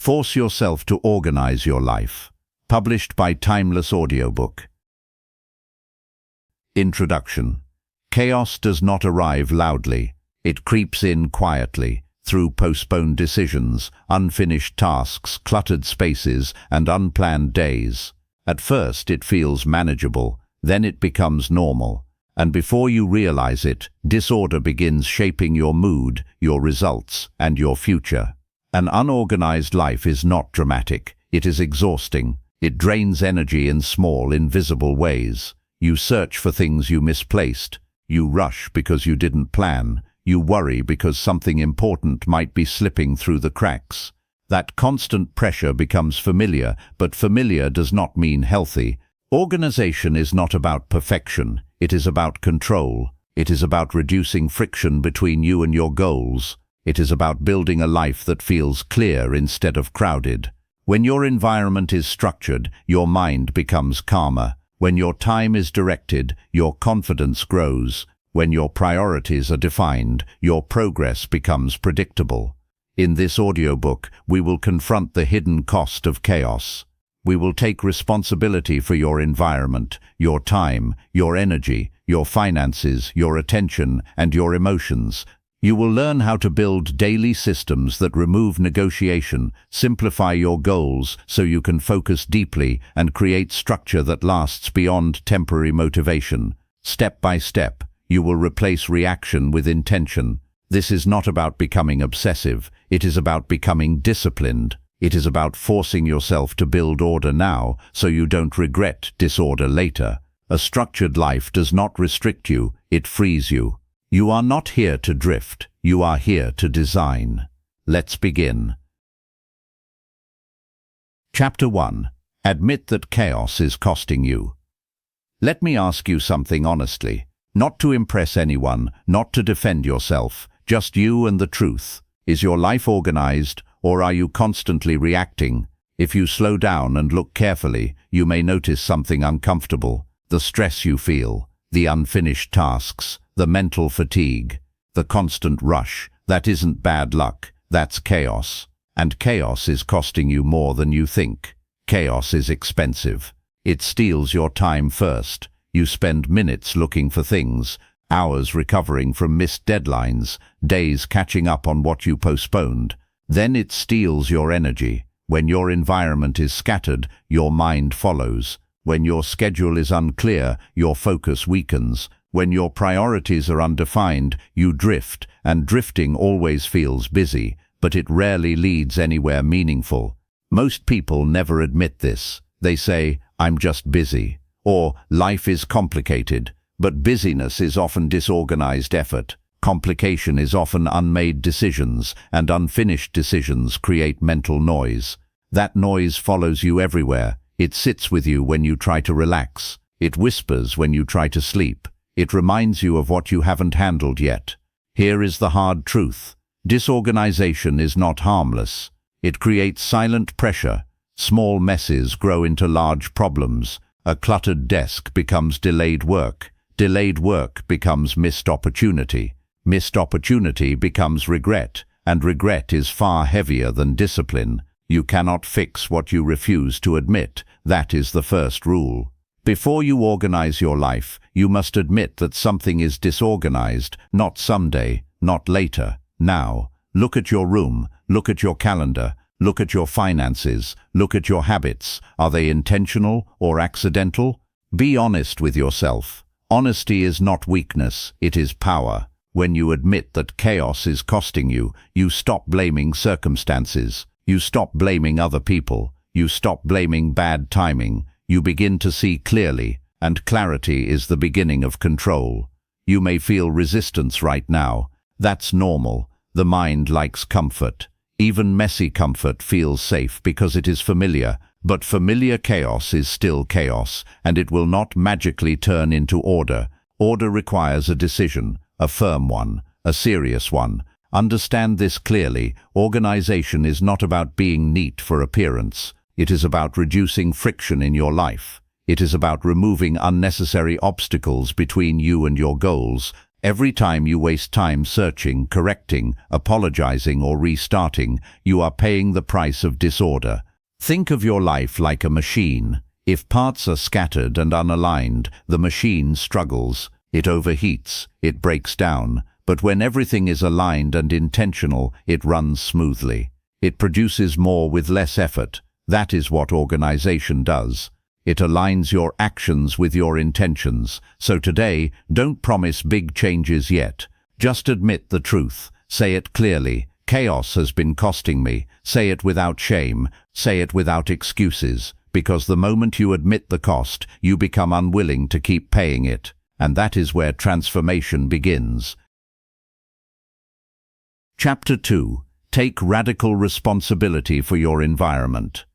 Force yourself to organize your life. Published by Timeless Audiobook. Introduction. Chaos does not arrive loudly. It creeps in quietly, through postponed decisions, unfinished tasks, cluttered spaces, and unplanned days. At first it feels manageable, then it becomes normal. And before you realize it, disorder begins shaping your mood, your results, and your future. An unorganized life is not dramatic. It is exhausting. It drains energy in small, invisible ways. You search for things you misplaced. You rush because you didn't plan. You worry because something important might be slipping through the cracks. That constant pressure becomes familiar, but familiar does not mean healthy. Organization is not about perfection. It is about control. It is about reducing friction between you and your goals. It is about building a life that feels clear instead of crowded. When your environment is structured, your mind becomes calmer. When your time is directed, your confidence grows. When your priorities are defined, your progress becomes predictable. In this audiobook, we will confront the hidden cost of chaos. We will take responsibility for your environment, your time, your energy, your finances, your attention, and your emotions. You will learn how to build daily systems that remove negotiation, simplify your goals so you can focus deeply, and create structure that lasts beyond temporary motivation. Step by step, you will replace reaction with intention. This is not about becoming obsessive. It is about becoming disciplined. It is about forcing yourself to build order now so you don't regret disorder later. A structured life does not restrict you, it frees you. You are not here to drift. You are here to design. Let's begin. Chapter 1. Admit that chaos is costing you. Let me ask you something honestly. Not to impress anyone, not to defend yourself, just you and the truth. Is your life organized, or are you constantly reacting? If you slow down and look carefully, you may notice something uncomfortable. The stress you feel, the unfinished tasks, the mental fatigue, the constant rush. That isn't bad luck, that's chaos. And chaos is costing you more than you think. Chaos is expensive. It steals your time first. You spend minutes looking for things, hours recovering from missed deadlines, days catching up on what you postponed. Then it steals your energy. When your environment is scattered, your mind follows. When your schedule is unclear, your focus weakens. When your priorities are undefined, you drift, and drifting always feels busy, but it rarely leads anywhere meaningful. Most people never admit this. They say, "I'm just busy," or "life is complicated." But busyness is often disorganized effort. Complication is often unmade decisions, and unfinished decisions create mental noise. That noise follows you everywhere. It sits with you when you try to relax. It whispers when you try to sleep. It reminds you of what you haven't handled yet. Here is the hard truth. Disorganization is not harmless. It creates silent pressure. Small messes grow into large problems. A cluttered desk becomes delayed work. Delayed work becomes missed opportunity. Missed opportunity becomes regret, and regret is far heavier than discipline. You cannot fix what you refuse to admit. That is the first rule. Before you organize your life, you must admit that something is disorganized, not someday, not later, now. Look at your room, look at your calendar, look at your finances, look at your habits. Are they intentional or accidental? Be honest with yourself. Honesty is not weakness, it is power. When you admit that chaos is costing you, you stop blaming circumstances. You stop blaming other people. You stop blaming bad timing. You begin to see clearly, and clarity is the beginning of control. You may feel resistance right now. That's normal. The mind likes comfort. Even messy comfort feels safe because it is familiar. But familiar chaos is still chaos, and it will not magically turn into order. Order requires a decision, a firm one, a serious one. Understand this clearly. Organization is not about being neat for appearance. It is about reducing friction in your life. It is about removing unnecessary obstacles between you and your goals. Every time you waste time searching, correcting, apologizing, or restarting, you are paying the price of disorder. Think of your life like a machine. If parts are scattered and unaligned, the machine struggles. It overheats, it breaks down. But when everything is aligned and intentional, it runs smoothly. It produces more with less effort. That is what organization does. It aligns your actions with your intentions. So today, don't promise big changes yet. Just admit the truth. Say it clearly. Chaos has been costing me. Say it without shame. Say it without excuses. Because the moment you admit the cost, you become unwilling to keep paying it. And that is where transformation begins. Chapter 2. Take radical responsibility for your environment.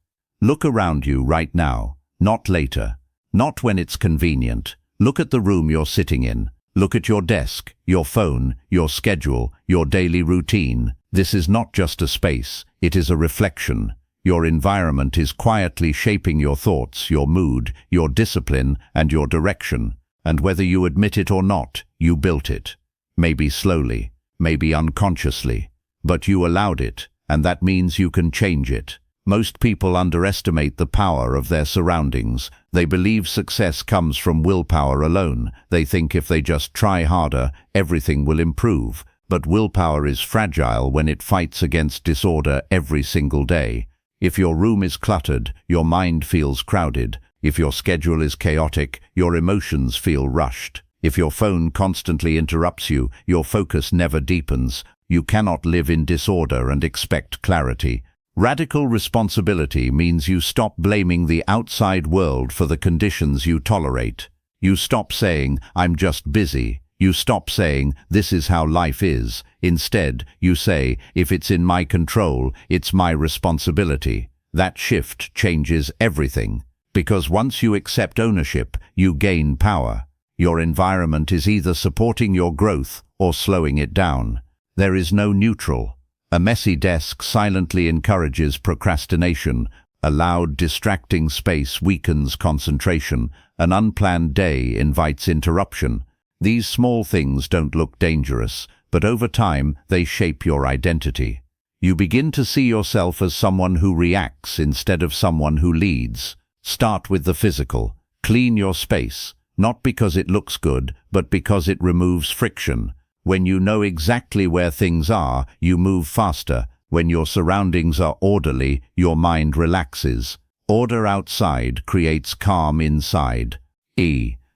Look around you right now, not later, not when it's convenient. Look at the room you're sitting in. Look at your desk, your phone, your schedule, your daily routine. This is not just a space, it is a reflection. Your environment is quietly shaping your thoughts, your mood, your discipline, and your direction. And whether you admit it or not, you built it. Maybe slowly, maybe unconsciously, but you allowed it, and that means you can change it. Most people underestimate the power of their surroundings. They believe success comes from willpower alone. They think if they just try harder, everything will improve. But willpower is fragile when it fights against disorder every single day. If your room is cluttered, your mind feels crowded. If your schedule is chaotic, your emotions feel rushed. If your phone constantly interrupts you, your focus never deepens. You cannot live in disorder and expect clarity. Radical responsibility means you stop blaming the outside world for the conditions you tolerate. You stop saying, "I'm just busy." You stop saying, "This is how life is." Instead, you say, "If it's in my control, it's my responsibility." That shift changes everything. Because once you accept ownership, you gain power. Your environment is either supporting your growth or slowing it down. There is no neutral. A messy desk silently encourages procrastination. A loud, distracting space weakens concentration. An unplanned day invites interruption. These small things don't look dangerous, but over time they shape your identity. You begin to see yourself as someone who reacts instead of someone who leads. Start with the physical. Clean your space, not because it looks good, but because it removes friction. When you know exactly where things are, you move faster. When your surroundings are orderly, your mind relaxes. Order outside creates calm inside.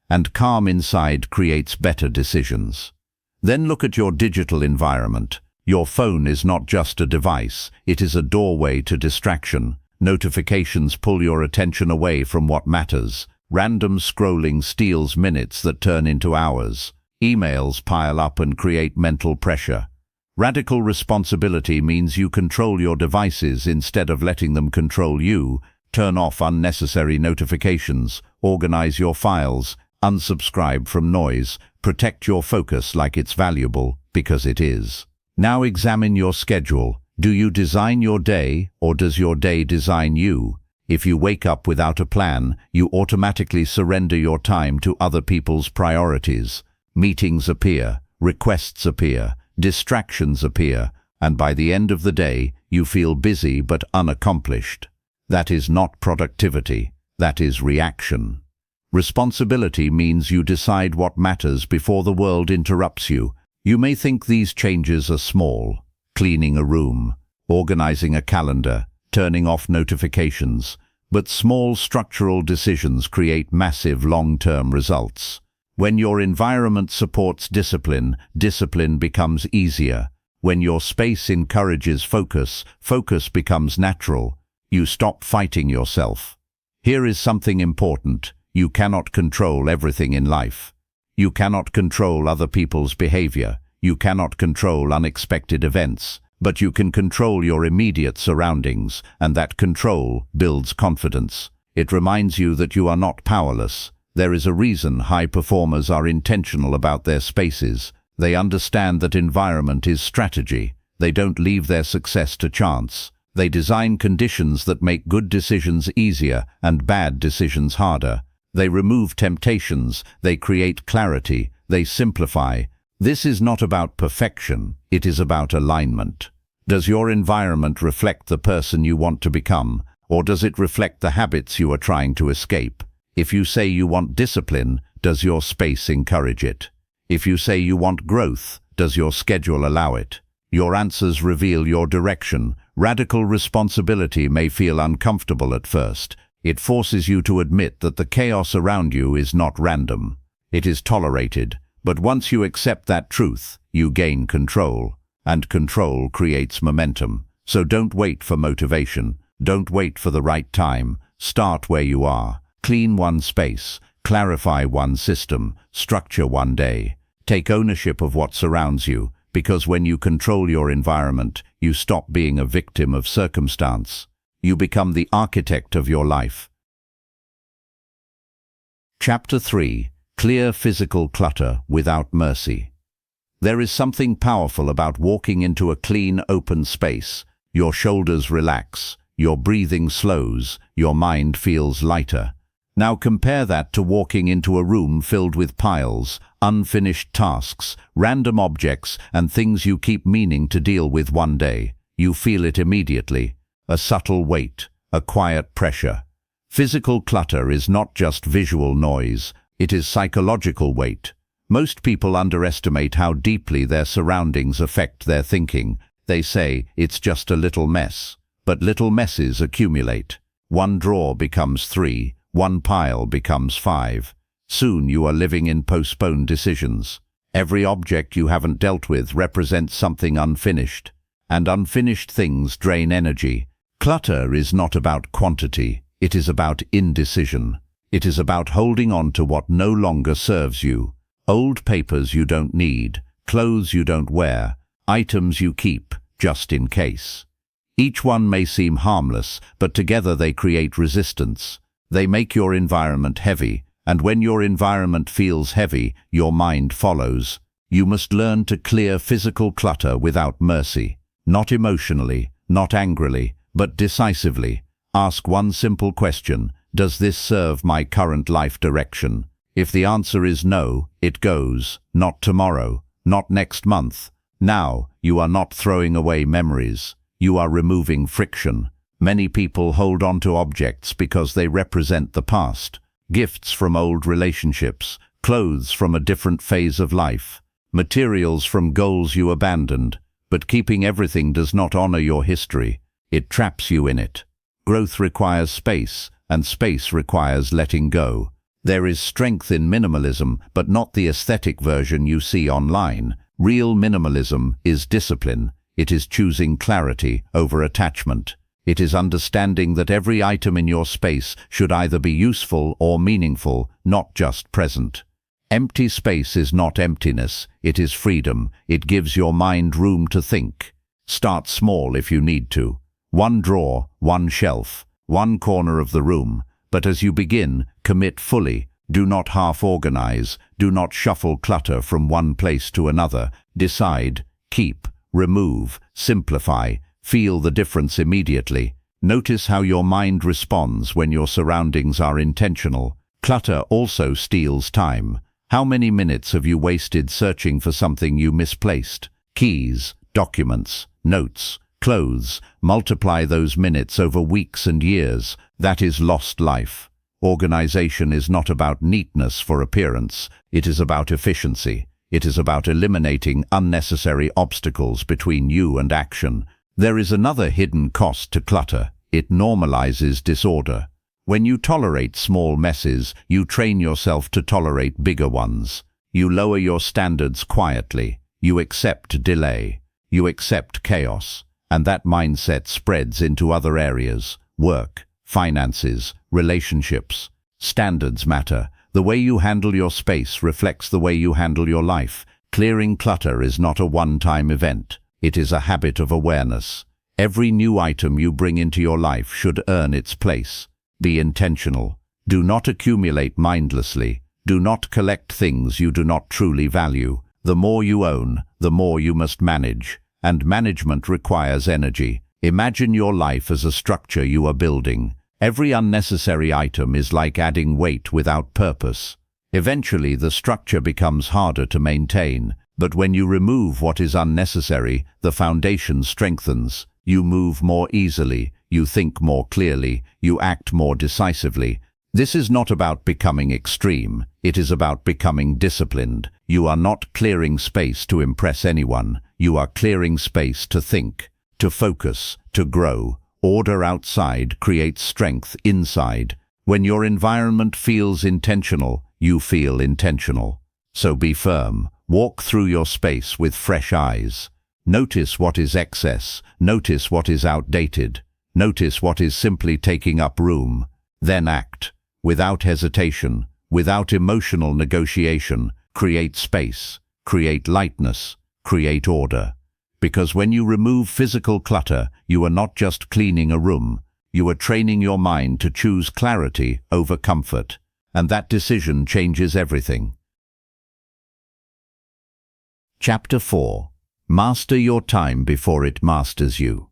And calm inside creates better decisions. Then look at your digital environment. Your phone is not just a device, it is a doorway to distraction. Notifications pull your attention away from what matters. Random scrolling steals minutes that turn into hours. Emails pile up and create mental pressure. Radical responsibility means you control your devices instead of letting them control you. Turn off unnecessary notifications, organize your files, unsubscribe from noise, protect your focus like it's valuable, because it is. Now examine your schedule. Do you design your day, or does your day design you? If you wake up without a plan, you automatically surrender your time to other people's priorities. Meetings appear, requests appear, distractions appear, and by the end of the day, you feel busy but unaccomplished. That is not productivity, that is reaction. Responsibility means you decide what matters before the world interrupts you. You may think these changes are small. Cleaning a room, organizing a calendar, turning off notifications. But small structural decisions create massive long-term results. When your environment supports discipline, discipline becomes easier. When your space encourages focus, focus becomes natural. You stop fighting yourself. Here is something important. You cannot control everything in life. You cannot control other people's behavior. You cannot control unexpected events. But you can control your immediate surroundings, and that control builds confidence. It reminds you that you are not powerless. There is a reason high performers are intentional about their spaces. They understand that environment is strategy. They don't leave their success to chance. They design conditions that make good decisions easier and bad decisions harder. They remove temptations, they create clarity, they simplify. This is not about perfection, it is about alignment. Does your environment reflect the person you want to become, or does it reflect the habits you are trying to escape? If you say you want discipline, does your space encourage it? If you say you want growth, does your schedule allow it? Your answers reveal your direction. Radical responsibility may feel uncomfortable at first. It forces you to admit that the chaos around you is not random. It is tolerated, but once you accept that truth, you gain control. And control creates momentum. So don't wait for motivation. Don't wait for the right time. Start where you are. Clean one space. Clarify one system. Structure one day. Take ownership of what surrounds you, because when you control your environment, you stop being a victim of circumstance. You become the architect of your life. Chapter 3. Clear physical clutter without mercy. There is something powerful about walking into a clean, open space. Your shoulders relax, your breathing slows, your mind feels lighter. Now compare that to walking into a room filled with piles, unfinished tasks, random objects, and things you keep meaning to deal with one day. You feel it immediately. A subtle weight, a quiet pressure. Physical clutter is not just visual noise, it is psychological weight. Most people underestimate how deeply their surroundings affect their thinking. They say, it's just a little mess. But little messes accumulate. One drawer becomes 3, one pile becomes 5. Soon you are living in postponed decisions. Every object you haven't dealt with represents something unfinished. And unfinished things drain energy. Clutter is not about quantity, it is about indecision. It is about holding on to what no longer serves you. Old papers you don't need, clothes you don't wear, items you keep, just in case. Each one may seem harmless, but together they create resistance. They make your environment heavy, and when your environment feels heavy, your mind follows. You must learn to clear physical clutter without mercy. Not emotionally, not angrily, but decisively. Ask one simple question: does this serve my current life direction? If the answer is no, it goes. Not tomorrow, not next month. Now, you are not throwing away memories. You are removing friction. Many people hold on to objects because they represent the past. Gifts from old relationships, clothes from a different phase of life, materials from goals you abandoned. But keeping everything does not honor your history. It traps you in it. Growth requires space, and space requires letting go. There is strength in minimalism, but not the aesthetic version you see online. Real minimalism is discipline. It is choosing clarity over attachment. It is understanding that every item in your space should either be useful or meaningful, not just present. Empty space is not emptiness, it is freedom. It gives your mind room to think. Start small if you need to. One drawer, one shelf, one corner of the room. But as you begin, commit fully. Do not half-organize. Do not shuffle clutter from one place to another. Decide, keep, remove, simplify. Feel the difference immediately. Notice how your mind responds when your surroundings are intentional. Clutter also steals time. How many minutes have you wasted searching for something you misplaced? Keys, documents, notes, clothes. Multiply those minutes over weeks and years. That is lost life. Organization is not about neatness for appearance. It is about efficiency. It is about eliminating unnecessary obstacles between you and action. There is another hidden cost to clutter. It normalizes disorder. When you tolerate small messes, you train yourself to tolerate bigger ones. You lower your standards quietly. You accept delay. You accept chaos. And that mindset spreads into other areas: work, finances, relationships. Standards matter. The way you handle your space reflects the way you handle your life. Clearing clutter is not a one-time event. It is a habit of awareness. Every new item you bring into your life should earn its place. Be intentional. Do not accumulate mindlessly. Do not collect things you do not truly value. The more you own, the more you must manage. And management requires energy. Imagine your life as a structure you are building. Every unnecessary item is like adding weight without purpose. Eventually, the structure becomes harder to maintain. But when you remove what is unnecessary, the foundation strengthens. You move more easily, you think more clearly, you act more decisively. This is not about becoming extreme, it is about becoming disciplined. You are not clearing space to impress anyone, you are clearing space to think, to focus, to grow. Order outside creates strength inside. When your environment feels intentional, you feel intentional. So be firm. Walk through your space with fresh eyes. Notice what is excess. Notice what is outdated. Notice what is simply taking up room. Then act. Without hesitation, without emotional negotiation, create space, create lightness, create order. Because when you remove physical clutter, you are not just cleaning a room, you are training your mind to choose clarity over comfort. And that decision changes everything. Chapter 4. Master your time before it masters you.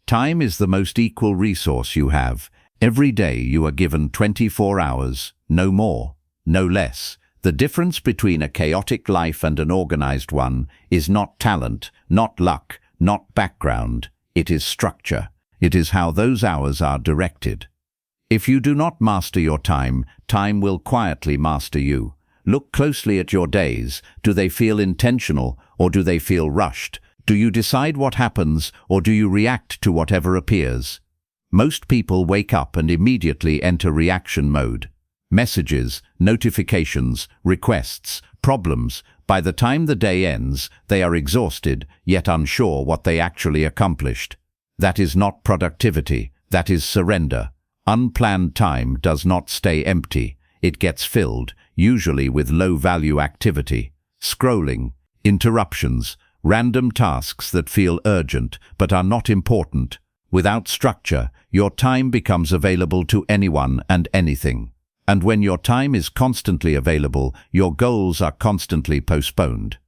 Time is the most equal resource you have. Every day you are given 24 hours, no more, no less. The difference between a chaotic life and an organized one is not talent, not luck, not background. It is structure. It is how those hours are directed. If you do not master your time, time will quietly master you. Look closely at your days. Do they feel intentional or do they feel rushed? Do you decide what happens or do you react to whatever appears? Most people wake up and immediately enter reaction mode. Messages, notifications, requests, problems. By the time the day ends, they are exhausted, yet unsure what they actually accomplished. That is not productivity, that is surrender. Unplanned time does not stay empty. It gets filled, usually with low-value activity. Scrolling, interruptions, random tasks that feel urgent but are not important. Without structure, your time becomes available to anyone and anything. And when your time is constantly available, your goals are constantly postponed.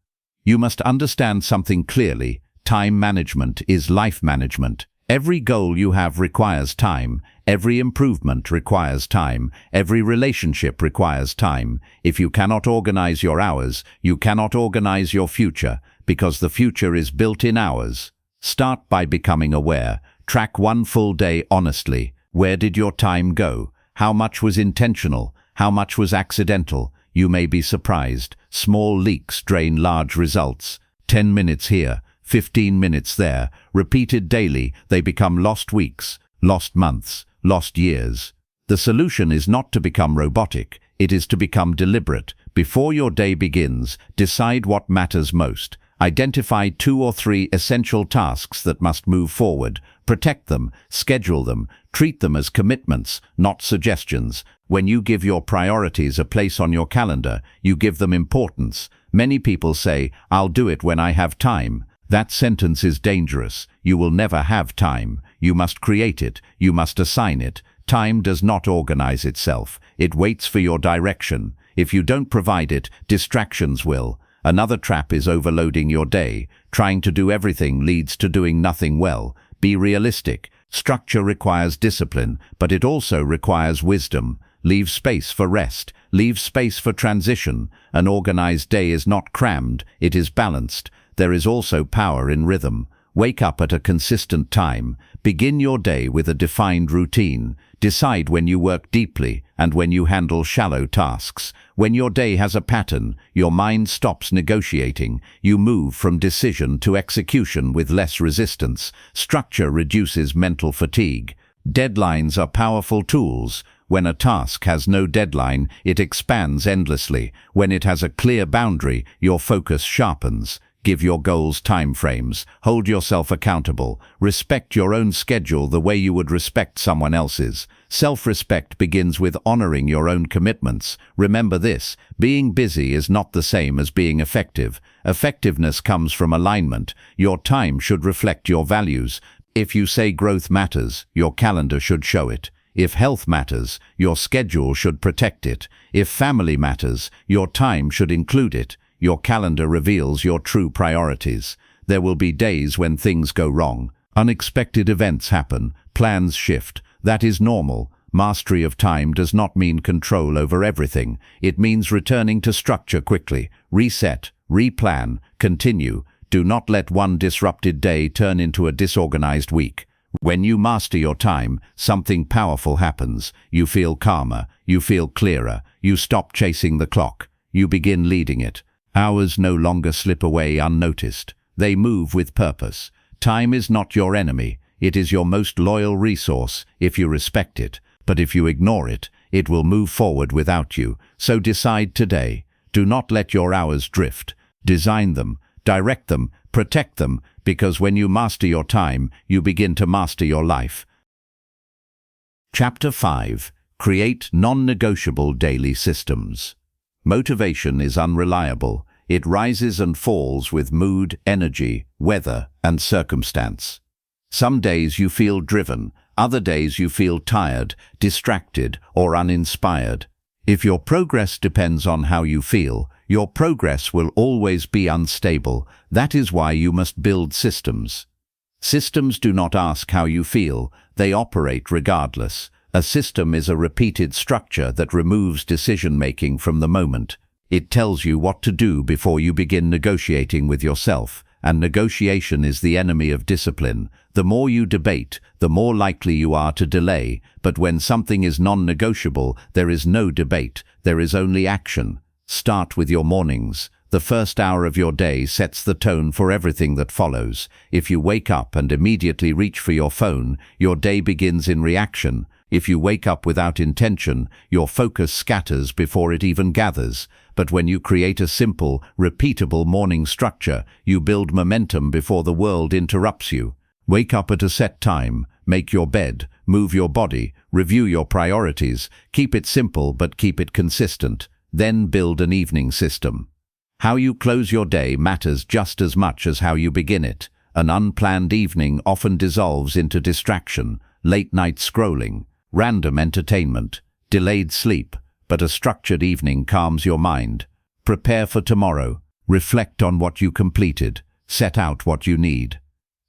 You must understand something clearly. Time management is life management. Every goal you have requires time. Every improvement requires time. Every relationship requires time. If you cannot organize your hours, you cannot organize your future, because the future is built in hours. Start by becoming aware. Track one full day honestly. Where did your time go? How much was intentional? How much was accidental? You may be surprised. Small leaks drain large results. 10 minutes here, 15 minutes there. Repeated daily, they become lost weeks, lost months, lost years. The solution is not to become robotic. It is to become deliberate. Before your day begins, decide what matters most. Identify 2 or 3 essential tasks that must move forward. Protect them, schedule them, treat them as commitments, not suggestions. When you give your priorities a place on your calendar, you give them importance. Many people say, "I'll do it when I have time." That sentence is dangerous. You will never have time. You must create it. You must assign it. Time does not organize itself. It waits for your direction. If you don't provide it, distractions will. Another trap is overloading your day. Trying to do everything leads to doing nothing well. Be realistic. Structure requires discipline, but it also requires wisdom. Leave space for rest. Leave space for transition. An organized day is not crammed, it is balanced. There is also power in rhythm. Wake up at a consistent time. Begin your day with a defined routine. Decide when you work deeply and when you handle shallow tasks. When your day has a pattern, your mind stops negotiating. You move from decision to execution with less resistance. Structure reduces mental fatigue. Deadlines are powerful tools. When a task has no deadline, it expands endlessly. When it has a clear boundary, your focus sharpens. Give your goals time frames. Hold yourself accountable. Respect your own schedule the way you would respect someone else's. Self-respect begins with honoring your own commitments. Remember this, being busy is not the same as being effective. Effectiveness comes from alignment. Your time should reflect your values. If you say growth matters, your calendar should show it. If health matters, your schedule should protect it. If family matters, your time should include it. Your calendar reveals your true priorities. There will be days when things go wrong. Unexpected events happen. Plans shift. That is normal. Mastery of time does not mean control over everything. It means returning to structure quickly. Reset, replan, continue. Do not let one disrupted day turn into a disorganized week. When you master your time, something powerful happens. You feel calmer, you feel clearer, you stop chasing the clock, you begin leading it. Hours no longer slip away unnoticed. They move with purpose. Time is not your enemy. It is your most loyal resource if you respect it. But if you ignore it, it will move forward without you. So decide today. Do not let your hours drift. Design them, direct them, protect them, because when you master your time, you begin to master your life. Chapter 5. Create non-negotiable daily systems. Motivation is unreliable. It rises and falls with mood, energy, weather, and circumstance. Some days you feel driven, other days you feel tired, distracted, or uninspired. If your progress depends on how you feel, your progress will always be unstable. That is why you must build systems. Systems do not ask how you feel, they operate regardless. A system is a repeated structure that removes decision-making from the moment. It tells you what to do before you begin negotiating with yourself, and negotiation is the enemy of discipline. The more you debate, the more likely you are to delay, but when something is non-negotiable, there is no debate, there is only action. Start with your mornings. The first hour of your day sets the tone for everything that follows. If you wake up and immediately reach for your phone, your day begins in reaction. If you wake up without intention, your focus scatters before it even gathers. But when you create a simple, repeatable morning structure, you build momentum before the world interrupts you. Wake up at a set time, make your bed, move your body, review your priorities, keep it simple but keep it consistent. Then build an evening system. How you close your day matters just as much as how you begin it. An unplanned evening often dissolves into distraction, late-night scrolling, random entertainment, delayed sleep, but a structured evening calms your mind. Prepare for tomorrow. Reflect on what you completed. Set out what you need.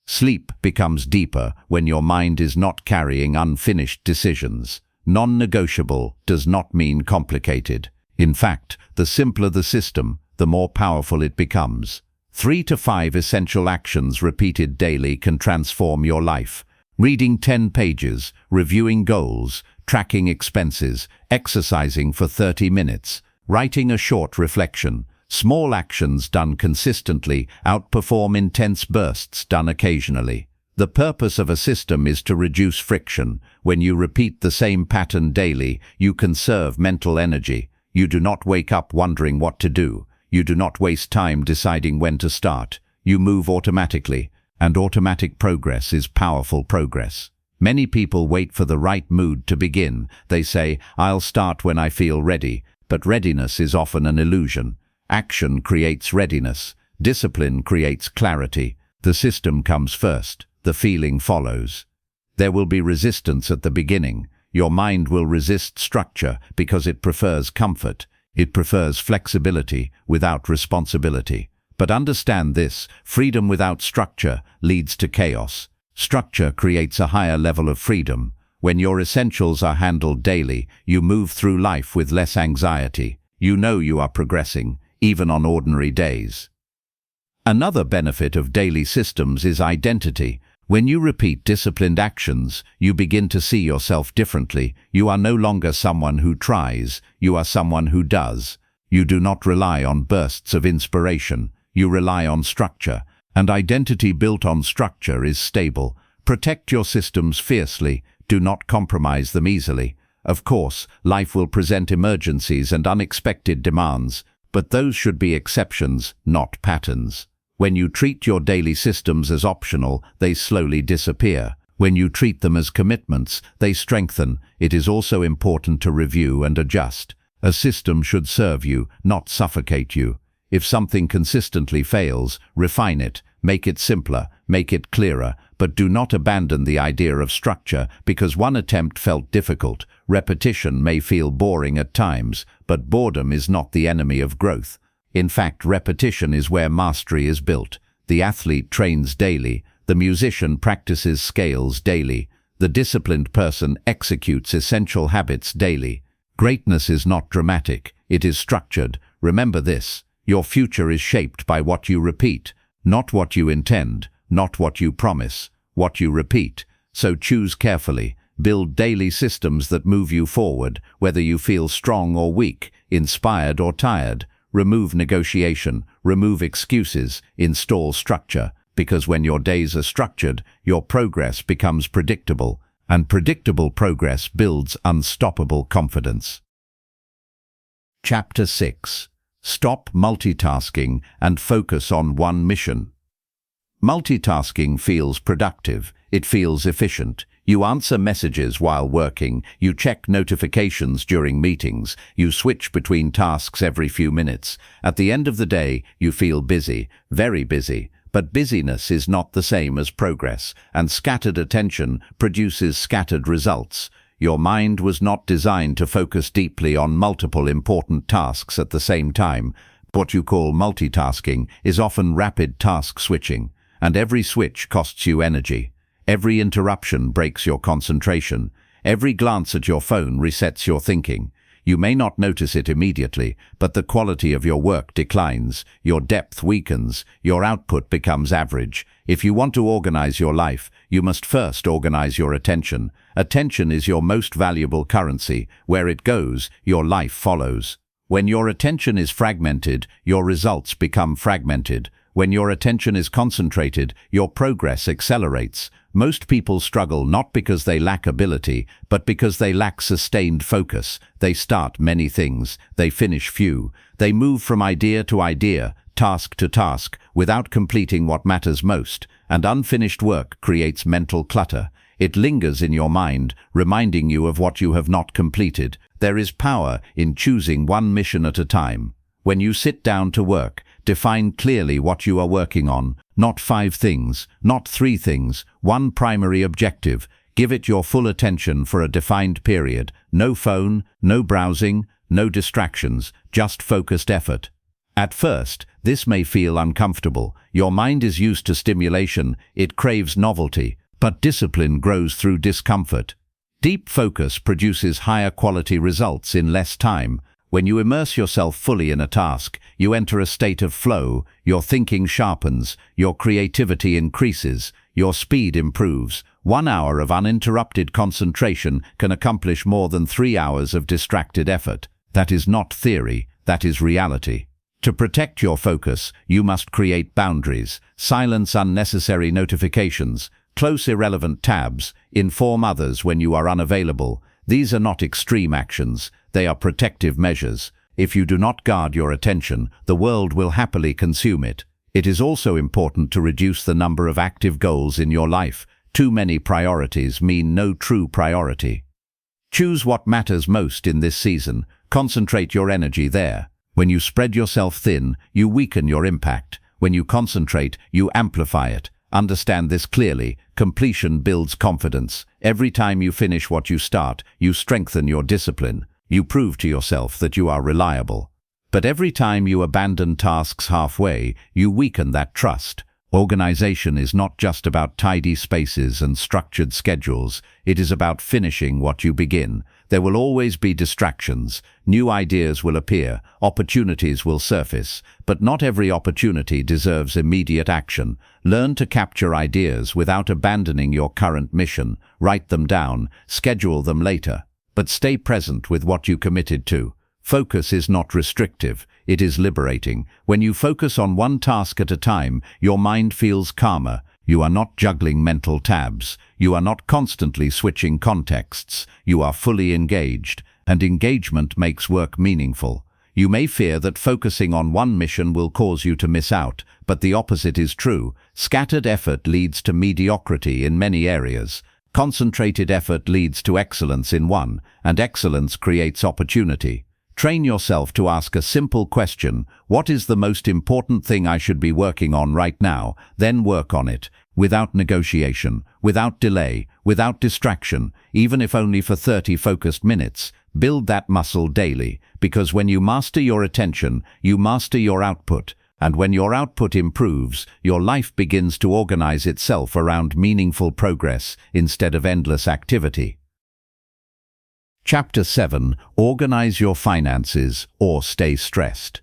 Sleep becomes deeper when your mind is not carrying unfinished decisions. Non-negotiable does not mean complicated. In fact, the simpler the system, the more powerful it becomes. 3 to 5 essential actions repeated daily can transform your life. Reading 10 pages, reviewing goals, tracking expenses, exercising for 30 minutes, writing a short reflection. Small actions done consistently outperform intense bursts done occasionally. The purpose of a system is to reduce friction. When you repeat the same pattern daily, you conserve mental energy. You do not wake up wondering what to do. You do not waste time deciding when to start. You move automatically, and automatic progress is powerful progress. Many people wait for the right mood to begin. They say, "I'll start when I feel ready," but readiness is often an illusion. Action creates readiness. Discipline creates clarity. The system comes first. The feeling follows. There will be resistance at the beginning. Your mind will resist structure because it prefers comfort. It prefers flexibility without responsibility. But understand this, freedom without structure leads to chaos. Structure creates a higher level of freedom. When your essentials are handled daily, you move through life with less anxiety. You know you are progressing, even on ordinary days. Another benefit of daily systems is identity. When you repeat disciplined actions, you begin to see yourself differently. You are no longer someone who tries, you are someone who does. You do not rely on bursts of inspiration, you rely on structure. And identity built on structure is stable. Protect your systems fiercely, do not compromise them easily. Of course, life will present emergencies and unexpected demands, but those should be exceptions, not patterns. When you treat your daily systems as optional, they slowly disappear. When you treat them as commitments, they strengthen. It is also important to review and adjust. A system should serve you, not suffocate you. If something consistently fails, refine it, make it simpler, make it clearer, but do not abandon the idea of structure because one attempt felt difficult. Repetition may feel boring at times, but boredom is not the enemy of growth. In fact, repetition is where mastery is built. The athlete trains daily, the musician practices scales daily, the disciplined person executes essential habits daily. Greatness is not dramatic, it is structured. Remember this. Your future is shaped by what you repeat, not what you intend, not what you promise, what you repeat. So choose carefully. Build daily systems that move you forward, whether you feel strong or weak, inspired or tired. Remove negotiation, remove excuses, install structure, because when your days are structured, your progress becomes predictable, and predictable progress builds unstoppable confidence. Chapter 6. Stop multitasking and focus on one mission. Multitasking feels productive. It feels efficient. You answer messages while working, you check notifications during meetings, you switch between tasks every few minutes. At the end of the day, you feel busy, very busy. But busyness is not the same as progress, and scattered attention produces scattered results. Your mind was not designed to focus deeply on multiple important tasks at the same time. What you call multitasking is often rapid task switching, and every switch costs you energy. Every interruption breaks your concentration. Every glance at your phone resets your thinking. You may not notice it immediately, but the quality of your work declines, your depth weakens, your output becomes average. If you want to organize your life, you must first organize your attention. Attention is your most valuable currency. Where it goes, your life follows. When your attention is fragmented, your results become fragmented. When your attention is concentrated, your progress accelerates. Most people struggle not because they lack ability, but because they lack sustained focus. They start many things, they finish few. They move from idea to idea, task to task, without completing what matters most. And unfinished work creates mental clutter. It lingers in your mind, reminding you of what you have not completed. There is power in choosing one mission at a time. When you sit down to work, define clearly what you are working on. Not 5 things, not 3 things, one primary objective. Give it your full attention for a defined period. No phone, no browsing, no distractions, just focused effort. At first, this may feel uncomfortable. Your mind is used to stimulation, it craves novelty, but discipline grows through discomfort. Deep focus produces higher quality results in less time. When you immerse yourself fully in a task, you enter a state of flow, your thinking sharpens, your creativity increases, your speed improves. 1 hour of uninterrupted concentration can accomplish more than 3 hours of distracted effort. That is not theory, that is reality. To protect your focus, you must create boundaries, silence unnecessary notifications, close irrelevant tabs, inform others when you are unavailable. These are not extreme actions, they are protective measures. If you do not guard your attention, the world will happily consume it. It is also important to reduce the number of active goals in your life. Too many priorities mean no true priority. Choose what matters most in this season. Concentrate your energy there. When you spread yourself thin, you weaken your impact. When you concentrate, you amplify it. Understand this clearly. Completion builds confidence. Every time you finish what you start, you strengthen your discipline. You prove to yourself that you are reliable. But every time you abandon tasks halfway, you weaken that trust. Organization is not just about tidy spaces and structured schedules. It is about finishing what you begin. There will always be distractions. New ideas will appear. Opportunities will surface. But not every opportunity deserves immediate action. Learn to capture ideas without abandoning your current mission. Write them down. Schedule them later. But stay present with what you committed to. Focus is not restrictive. It is liberating. When you focus on one task at a time, your mind feels calmer. You are not juggling mental tabs. You are not constantly switching contexts. You are fully engaged, and engagement makes work meaningful. You may fear that focusing on one mission will cause you to miss out, but the opposite is true. Scattered effort leads to mediocrity in many areas. Concentrated effort leads to excellence in one, and excellence creates opportunity. Train yourself to ask a simple question: what is the most important thing I should be working on right now? Then work on it, without negotiation, without delay, without distraction, even if only for 30 focused minutes. Build that muscle daily, because when you master your attention, you master your output. And when your output improves, your life begins to organize itself around meaningful progress instead of endless activity. Chapter 7. Organize your finances or stay stressed.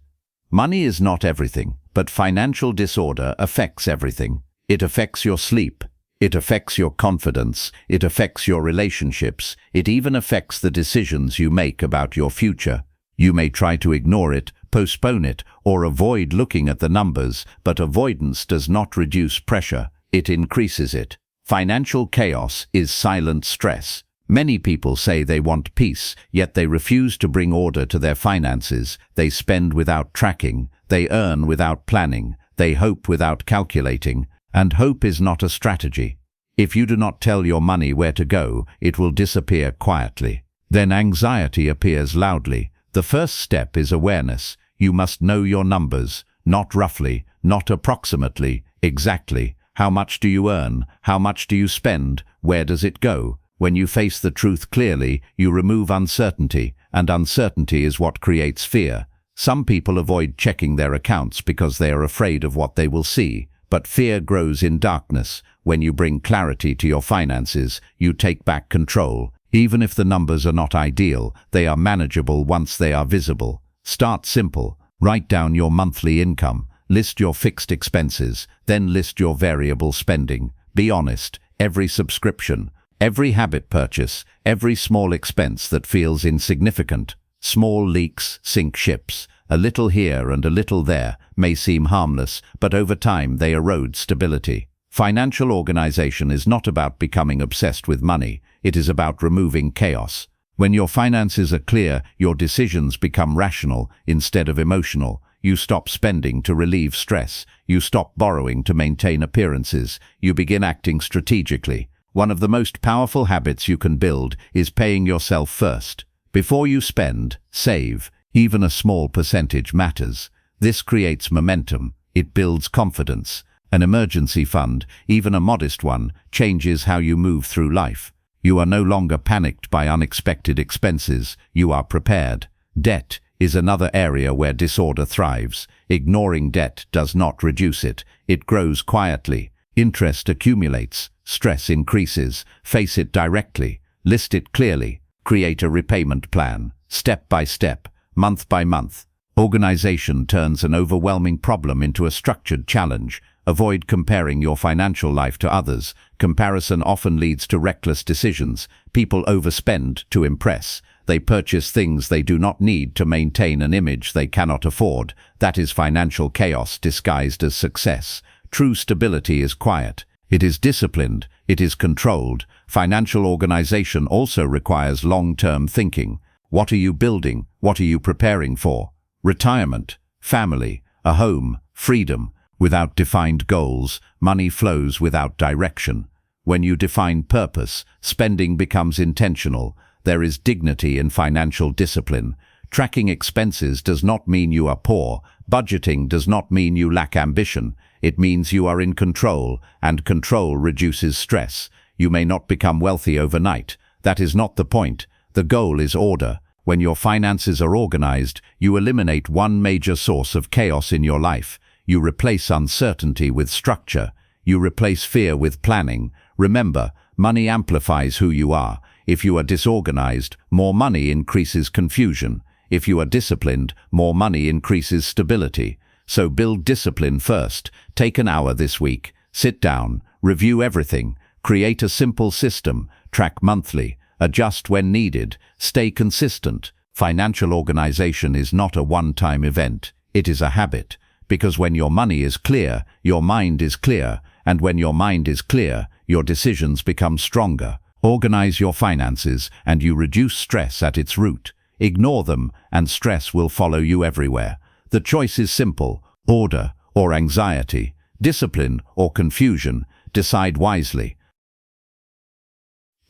Money is not everything, but financial disorder affects everything. It affects your sleep. It affects your confidence. It affects your relationships. It even affects the decisions you make about your future. You may try to ignore it, postpone it, or avoid looking at the numbers, but avoidance does not reduce pressure. It increases it. Financial chaos is silent stress. Many people say they want peace, yet they refuse to bring order to their finances. They spend without tracking. They earn without planning. They hope without calculating. And hope is not a strategy. If you do not tell your money where to go, it will disappear quietly. Then anxiety appears loudly. The first step is awareness. You must know your numbers, not roughly, not approximately, exactly. How much do you earn? How much do you spend? Where does it go? When you face the truth clearly, you remove uncertainty, and uncertainty is what creates fear. Some people avoid checking their accounts because they are afraid of what they will see. But fear grows in darkness. When you bring clarity to your finances, you take back control. Even if the numbers are not ideal, they are manageable once they are visible. Start simple. Write down your monthly income. List your fixed expenses. Then list your variable spending. Be honest. Every subscription, every habit purchase, every small expense that feels insignificant. Small leaks sink ships. A little here and a little there may seem harmless, but over time they erode stability. Financial organization is not about becoming obsessed with money. It is about removing chaos. When your finances are clear, your decisions become rational instead of emotional. You stop spending to relieve stress. You stop borrowing to maintain appearances. You begin acting strategically. One of the most powerful habits you can build is paying yourself first. Before you spend, save. Even a small percentage matters. This creates momentum. It builds confidence. An emergency fund, even a modest one, changes how you move through life. You are no longer panicked by unexpected expenses. You are prepared. Debt is another area where disorder thrives. Ignoring debt does not reduce it. It grows quietly. Interest accumulates. Stress increases. Face it directly. List it clearly. Create a repayment plan. Step by step. Month by month. Organization turns an overwhelming problem into a structured challenge. Avoid comparing your financial life to others. Comparison often leads to reckless decisions. People overspend to impress. They purchase things they do not need to maintain an image they cannot afford. That is financial chaos disguised as success. True stability is quiet. It is disciplined. It is controlled. Financial organization also requires long-term thinking. What are you building? What are you preparing for? Retirement, family, a home, freedom. Without defined goals, money flows without direction. When you define purpose, spending becomes intentional. There is dignity in financial discipline. Tracking expenses does not mean you are poor. Budgeting does not mean you lack ambition. It means you are in control, and control reduces stress. You may not become wealthy overnight. That is not the point. The goal is order. When your finances are organized, you eliminate one major source of chaos in your life. You replace uncertainty with structure. You replace fear with planning. Remember, money amplifies who you are. If you are disorganized, more money increases confusion. If you are disciplined, more money increases stability. So build discipline first. Take an hour this week. Sit down. Review everything. Create a simple system. Track monthly. Adjust when needed. Stay consistent. Financial organization is not a one-time event. It is a habit. Because when your money is clear, your mind is clear. And when your mind is clear, your decisions become stronger. Organize your finances and you reduce stress at its root. Ignore them and stress will follow you everywhere. The choice is simple: order or anxiety, discipline or confusion. Decide wisely.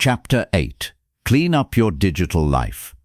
Chapter 8. Clean up your digital life.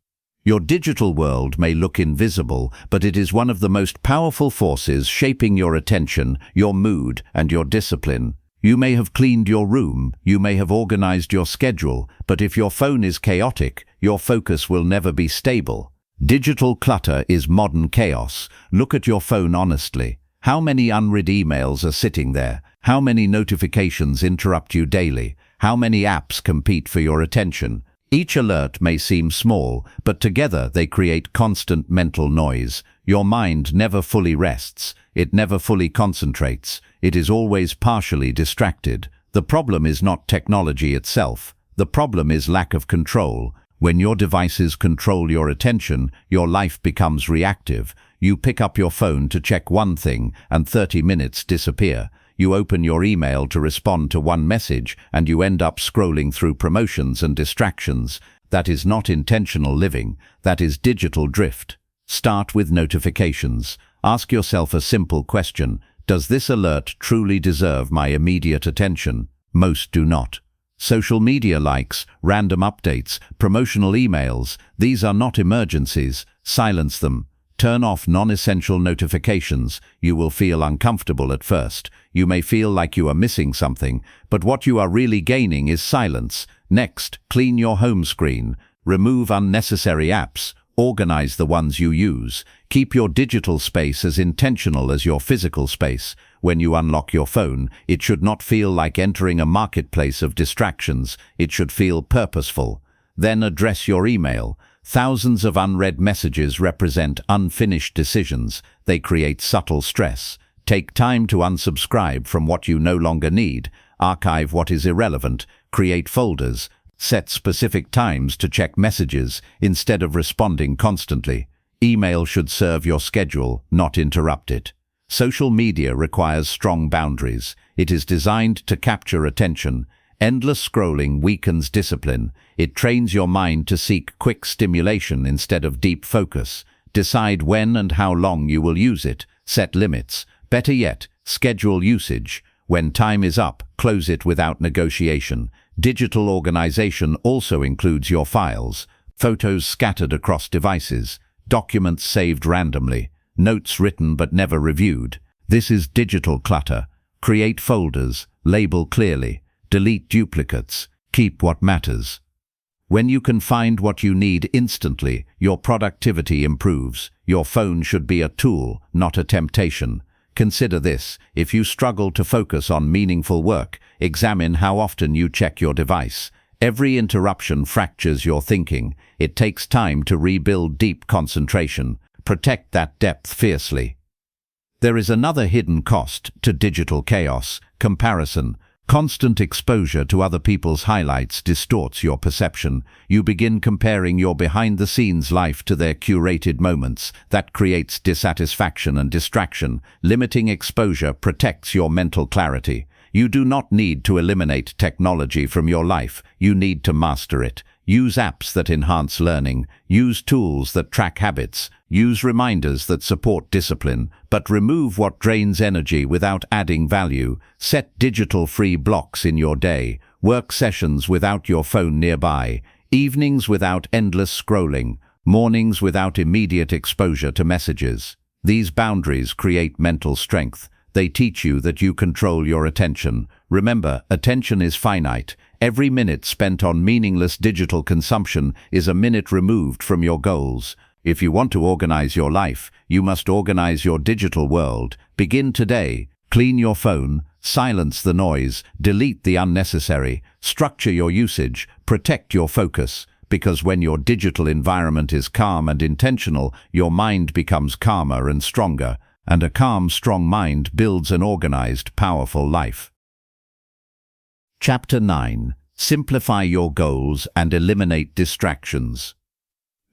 Your digital world may look invisible, but it is one of the most powerful forces shaping your attention, your mood, and your discipline. You may have cleaned your room, you may have organized your schedule, but if your phone is chaotic, your focus will never be stable. Digital clutter is modern chaos. Look at your phone honestly. How many unread emails are sitting there? How many notifications interrupt you daily? How many apps compete for your attention? Each alert may seem small, but together they create constant mental noise. Your mind never fully rests. It never fully concentrates. It is always partially distracted. The problem is not technology itself. The problem is lack of control. When your devices control your attention, your life becomes reactive. You pick up your phone to check one thing, and 30 minutes disappear. You open your email to respond to one message, and you end up scrolling through promotions and distractions. That is not intentional living. That is digital drift. Start with notifications. Ask yourself a simple question. Does this alert truly deserve my immediate attention? Most do not. Social media likes, random updates, promotional emails, these are not emergencies. Silence them. Turn off non-essential notifications. You will feel uncomfortable at first. You may feel like you are missing something, but what you are really gaining is silence. Next, clean your home screen. Remove unnecessary apps. Organize the ones you use. Keep your digital space as intentional as your physical space. When you unlock your phone, it should not feel like entering a marketplace of distractions. It should feel purposeful. Then address your email. Thousands of unread messages represent unfinished decisions. They create subtle stress. Take time to unsubscribe from what you no longer need. Archive what is irrelevant. Create folders. Set specific times to check messages instead of responding constantly. Email should serve your schedule, not interrupt it. Social media requires strong boundaries. It is designed to capture attention. Endless scrolling weakens discipline. It trains your mind to seek quick stimulation instead of deep focus. Decide when and how long you will use it. Set limits. Better yet, schedule usage. When time is up, close it without negotiation. Digital organization also includes your files, photos scattered across devices, documents saved randomly, notes written but never reviewed. This is digital clutter. Create folders, label clearly, delete duplicates, keep what matters. When you can find what you need instantly, your productivity improves. Your phone should be a tool, not a temptation. Consider this: if you struggle to focus on meaningful work, examine how often you check your device. Every interruption fractures your thinking. It takes time to rebuild deep concentration. Protect that depth fiercely. There is another hidden cost to digital chaos: comparison. Constant exposure to other people's highlights distorts your perception. You begin comparing your behind-the-scenes life to their curated moments. That creates dissatisfaction and distraction. Limiting exposure protects your mental clarity. You do not need to eliminate technology from your life. You need to master it. Use apps that enhance learning. Use tools that track habits. Use reminders that support discipline, but remove what drains energy without adding value. Set digital-free blocks in your day. Work sessions without your phone nearby. Evenings without endless scrolling. Mornings without immediate exposure to messages. These boundaries create mental strength. They teach you that you control your attention. Remember, attention is finite. Every minute spent on meaningless digital consumption is a minute removed from your goals. If you want to organize your life, you must organize your digital world. Begin today. Clean your phone, silence the noise, delete the unnecessary, structure your usage, protect your focus. Because when your digital environment is calm and intentional, your mind becomes calmer and stronger. And a calm, strong mind builds an organized, powerful life. Chapter 9. Simplify your goals and eliminate distractions.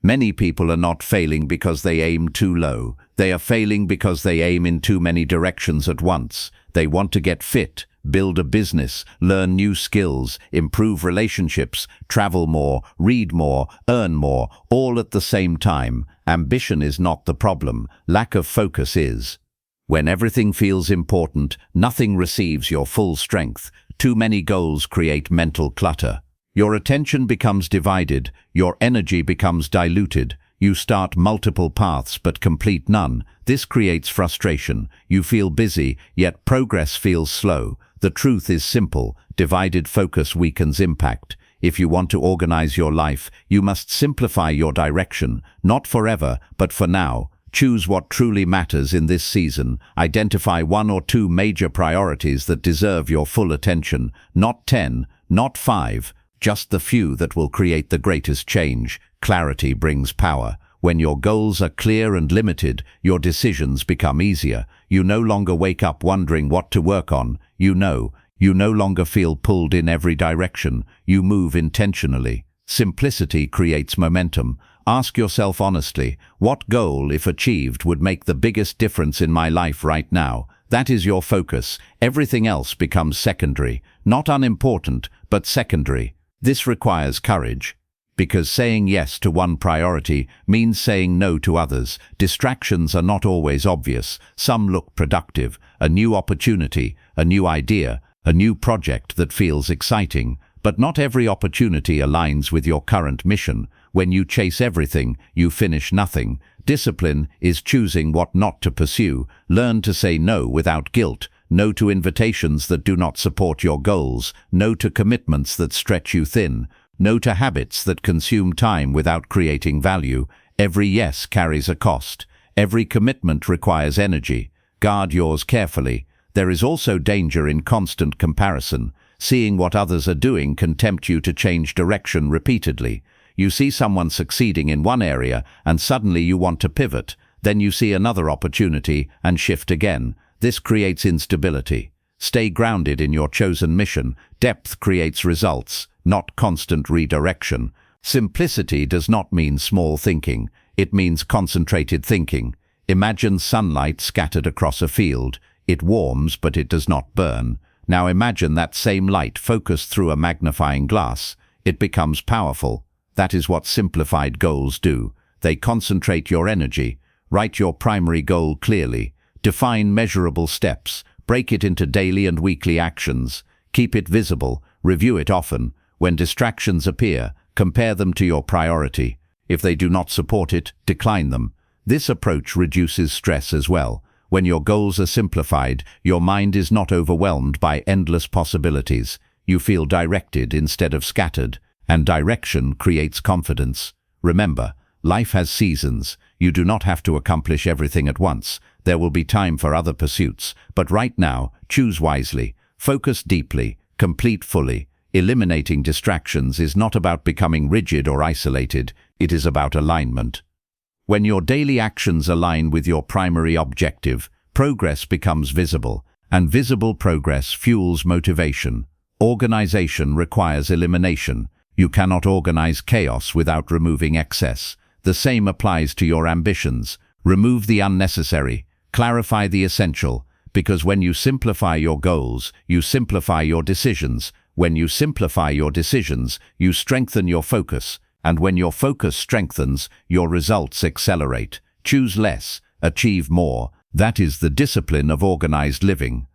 Many people are not failing because they aim too low. They are failing because they aim in too many directions at once. They want to get fit, build a business, learn new skills, improve relationships, travel more, read more, earn more, all at the same time. Ambition is not the problem. Lack of focus is. When everything feels important, nothing receives your full strength. Too many goals create mental clutter. Your attention becomes divided, your energy becomes diluted. You start multiple paths but complete none. This creates frustration. You feel busy, yet progress feels slow. The truth is simple: divided focus weakens impact. If you want to organize your life, you must simplify your direction, not forever, but for now. Choose what truly matters in this season. Identify 1 or 2 major priorities that deserve your full attention. Not 10, not 5. Just the few that will create the greatest change. Clarity brings power. When your goals are clear and limited, your decisions become easier. You no longer wake up wondering what to work on. You no longer feel pulled in every direction. You move intentionally. Simplicity creates momentum. Ask yourself honestly, what goal, if achieved, would make the biggest difference in my life right now? That is your focus. Everything else becomes secondary. Not unimportant, but secondary. This requires courage, because saying yes to one priority means saying no to others. Distractions are not always obvious. Some look productive, a new opportunity, a new idea, a new project that feels exciting. But not every opportunity aligns with your current mission. When you chase everything, you finish nothing. Discipline is choosing what not to pursue. Learn to say no without guilt. No to invitations that do not support your goals. No to commitments that stretch you thin. No to habits that consume time without creating value. Every yes carries a cost. Every commitment requires energy. Guard yours carefully. There is also danger in constant comparison. Seeing what others are doing can tempt you to change direction repeatedly. You see someone succeeding in one area and suddenly you want to pivot. Then you see another opportunity and shift again. This creates instability. Stay grounded in your chosen mission. Depth creates results, not constant redirection. Simplicity does not mean small thinking. It means concentrated thinking. Imagine sunlight scattered across a field. It warms, but it does not burn. Now imagine that same light focused through a magnifying glass. It becomes powerful. That is what simplified goals do. They concentrate your energy. Write your primary goal clearly. Define measurable steps. Break it into daily and weekly actions. Keep it visible. Review it often. When distractions appear, compare them to your priority. If they do not support it, decline them. This approach reduces stress as well. When your goals are simplified, your mind is not overwhelmed by endless possibilities. You feel directed instead of scattered, and direction creates confidence. Remember, life has seasons. You do not have to accomplish everything at once. There will be time for other pursuits, but right now, choose wisely. Focus deeply, complete fully. Eliminating distractions is not about becoming rigid or isolated. It is about alignment. When your daily actions align with your primary objective, progress becomes visible, and visible progress fuels motivation. Organization requires elimination. You cannot organize chaos without removing excess. The same applies to your ambitions. Remove the unnecessary. Clarify the essential, because when you simplify your goals, you simplify your decisions. When you simplify your decisions, you strengthen your focus. And when your focus strengthens, your results accelerate. Choose less, achieve more. That is the discipline of organized living.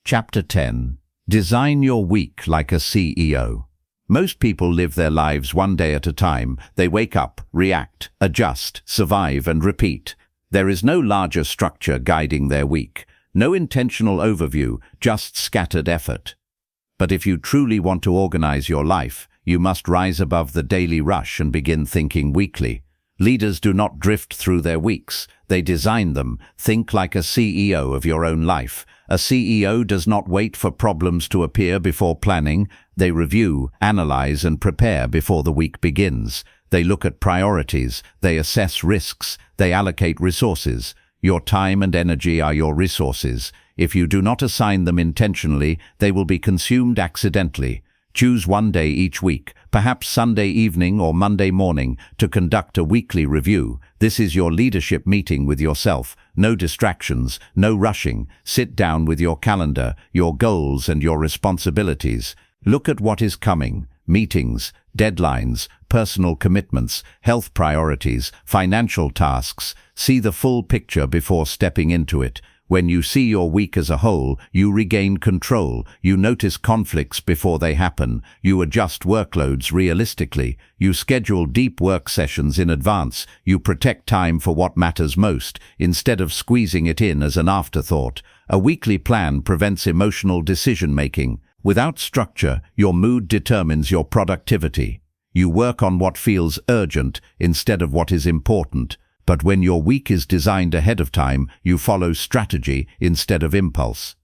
Chapter 10. Design your week like a CEO. Most people live their lives one day at a time. They wake up, react, adjust, survive, and repeat. There is no larger structure guiding their week. No intentional overview, just scattered effort. But if you truly want to organize your life, you must rise above the daily rush and begin thinking weekly. Leaders do not drift through their weeks. They design them. Think like a CEO of your own life. A CEO does not wait for problems to appear before planning. They review, analyze, and prepare before the week begins. They look at priorities. They assess risks. They allocate resources. Your time and energy are your resources. If you do not assign them intentionally, they will be consumed accidentally. Choose one day each week, perhaps Sunday evening or Monday morning, to conduct a weekly review. This is your leadership meeting with yourself. No distractions, no rushing. Sit down with your calendar, your goals, and your responsibilities. Look at what is coming. Meetings, deadlines, personal commitments, health priorities, financial tasks. See the full picture before stepping into it. When you see your week as a whole, you regain control. You notice conflicts before they happen. You adjust workloads realistically. You schedule deep work sessions in advance. You protect time for what matters most, instead of squeezing it in as an afterthought. A weekly plan prevents emotional decision-making. Without structure, your mood determines your productivity. You work on what feels urgent instead of what is important. But when your week is designed ahead of time, you follow strategy instead of impulse.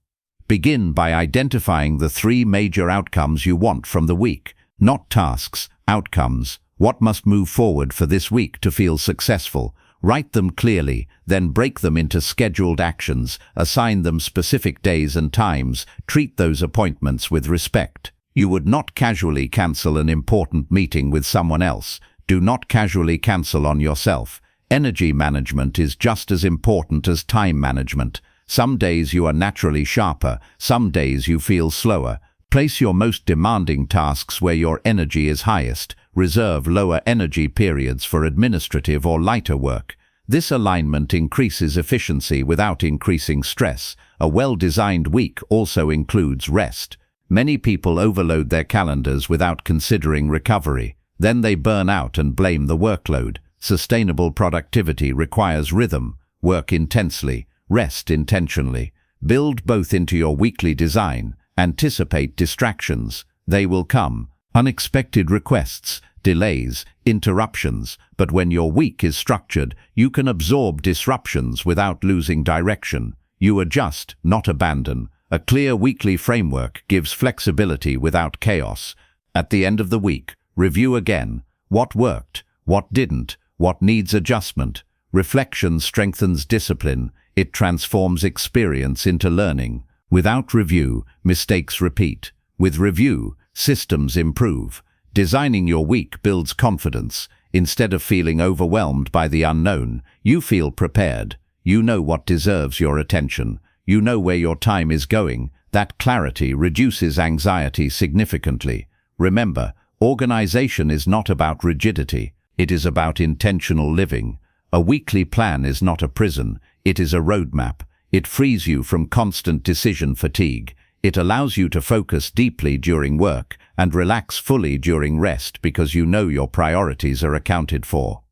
Begin by identifying the 3 major outcomes you want from the week. Not tasks, outcomes. What must move forward for this week to feel successful? Write them clearly, then break them into scheduled actions, assign them specific days and times, treat those appointments with respect. You would not casually cancel an important meeting with someone else. Do not casually cancel on yourself. Energy management is just as important as time management. Some days you are naturally sharper, some days you feel slower. Place your most demanding tasks where your energy is highest. Reserve lower energy periods for administrative or lighter work. This alignment increases efficiency without increasing stress. A well-designed week also includes rest. Many people overload their calendars without considering recovery. Then they burn out and blame the workload. Sustainable productivity requires rhythm. Work intensely, rest intentionally. Build both into your weekly design. Anticipate distractions. They will come. Unexpected requests, delays, interruptions. But when your week is structured, you can absorb disruptions without losing direction. You adjust, not abandon. A clear weekly framework gives flexibility without chaos. At the end of the week, review again. What worked? What didn't? What needs adjustment? Reflection strengthens discipline. It transforms experience into learning. Without review, mistakes repeat. With review, systems improve. Designing your week builds confidence. Instead of feeling overwhelmed by the unknown, you feel prepared. You know what deserves your attention. You know where your time is going. That clarity reduces anxiety significantly. Remember, organization is not about rigidity. It is about intentional living. A weekly plan is not a prison. It is a roadmap. It frees you from constant decision fatigue. It allows you to focus deeply during work and relax fully during rest because you know your priorities are accounted for.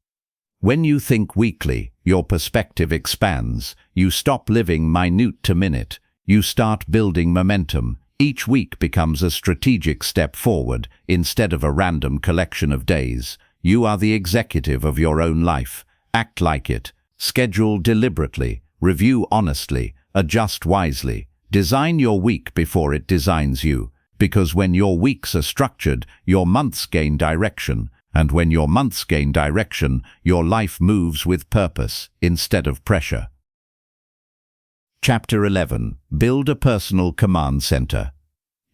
When you think weekly, your perspective expands. You stop living minute to minute. You start building momentum. Each week becomes a strategic step forward instead of a random collection of days. You are the executive of your own life. Act like it. Schedule deliberately. Review honestly. Adjust wisely. Design your week before it designs you. Because when your weeks are structured, your months gain direction. And when your months gain direction, your life moves with purpose instead of pressure. Chapter 11. Build a personal command center.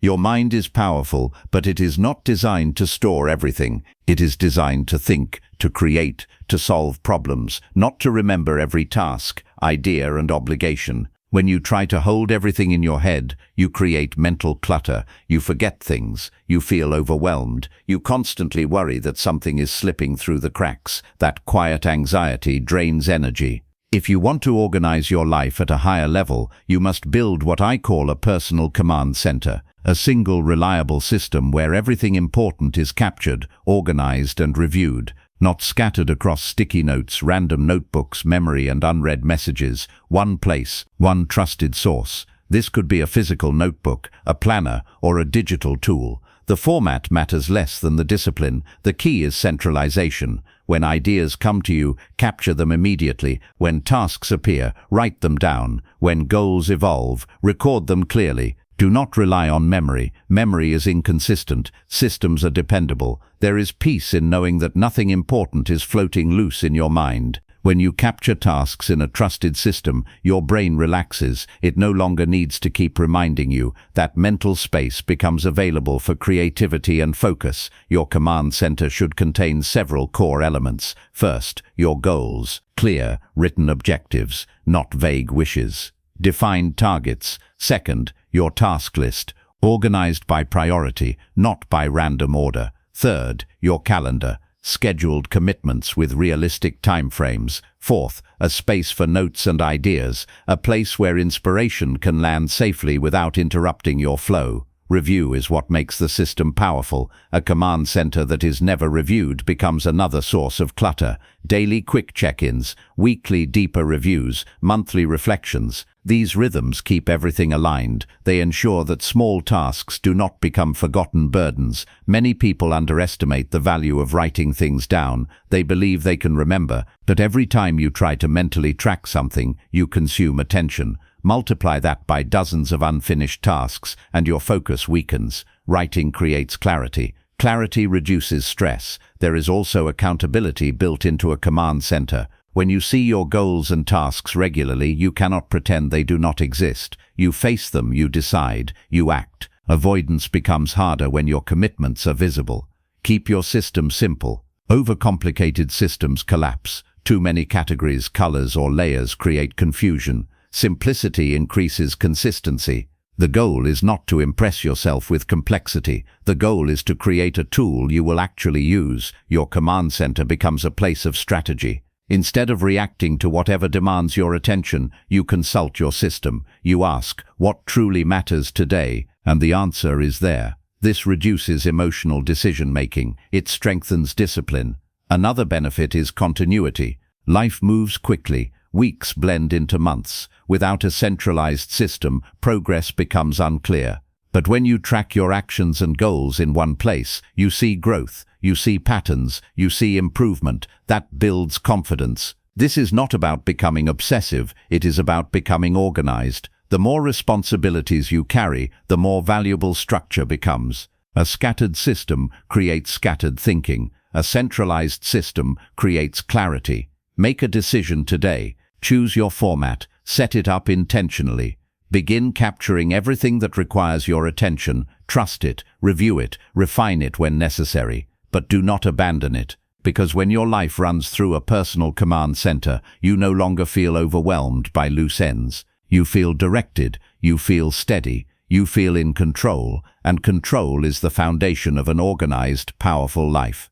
Your mind is powerful, but it is not designed to store everything. It is designed to think, to create, to solve problems, not to remember every task, idea, and obligation. When you try to hold everything in your head, you create mental clutter. You forget things. You feel overwhelmed. You constantly worry that something is slipping through the cracks. That quiet anxiety drains energy. If you want to organize your life at a higher level, you must build what I call a personal command center. A single reliable system where everything important is captured, organized, and reviewed. Not scattered across sticky notes, random notebooks, memory, and unread messages. One place, one trusted source. This could be a physical notebook, a planner, or a digital tool. The format matters less than the discipline. The key is centralization. When ideas come to you, capture them immediately. When tasks appear, write them down. When goals evolve, record them clearly. Do not rely on memory. Memory is inconsistent. Systems are dependable. There is peace in knowing that nothing important is floating loose in your mind. When you capture tasks in a trusted system, your brain relaxes. It no longer needs to keep reminding you. That mental space becomes available for creativity and focus. Your command center should contain several core elements. First, your goals. Clear, written objectives, not vague wishes. Defined targets. Second, your task list, organized by priority, not by random order. Third, your calendar, scheduled commitments with realistic timeframes. Fourth, a space for notes and ideas, a place where inspiration can land safely without interrupting your flow. Review is what makes the system powerful. A command center that is never reviewed becomes another source of clutter. Daily quick check-ins, weekly deeper reviews, monthly reflections. These rhythms keep everything aligned. They ensure that small tasks do not become forgotten burdens. Many people underestimate the value of writing things down. They believe they can remember, but every time you try to mentally track something, you consume attention. Multiply that by dozens of unfinished tasks, and your focus weakens. Writing creates clarity. Clarity reduces stress. There is also accountability built into a command center. When you see your goals and tasks regularly, you cannot pretend they do not exist. You face them, you decide, you act. Avoidance becomes harder when your commitments are visible. Keep your system simple. Overcomplicated systems collapse. Too many categories, colors, or layers create confusion. Simplicity increases consistency. The goal is not to impress yourself with complexity. The goal is to create a tool you will actually use. Your command center becomes a place of strategy. Instead of reacting to whatever demands your attention, you consult your system. You ask, what truly matters today? And the answer is there. This reduces emotional decision-making. It strengthens discipline. Another benefit is continuity. Life moves quickly. Weeks blend into months. Without a centralized system, progress becomes unclear. But when you track your actions and goals in one place, you see growth, you see patterns, you see improvement. That builds confidence. This is not about becoming obsessive, it is about becoming organized. The more responsibilities you carry, the more valuable structure becomes. A scattered system creates scattered thinking. A centralized system creates clarity. Make a decision today. Choose your format. Set it up intentionally. Begin capturing everything that requires your attention. Trust it, review it, refine it when necessary. But do not abandon it, because when your life runs through a personal command center, you no longer feel overwhelmed by loose ends. You feel directed, you feel steady, you feel in control, and control is the foundation of an organized, powerful life.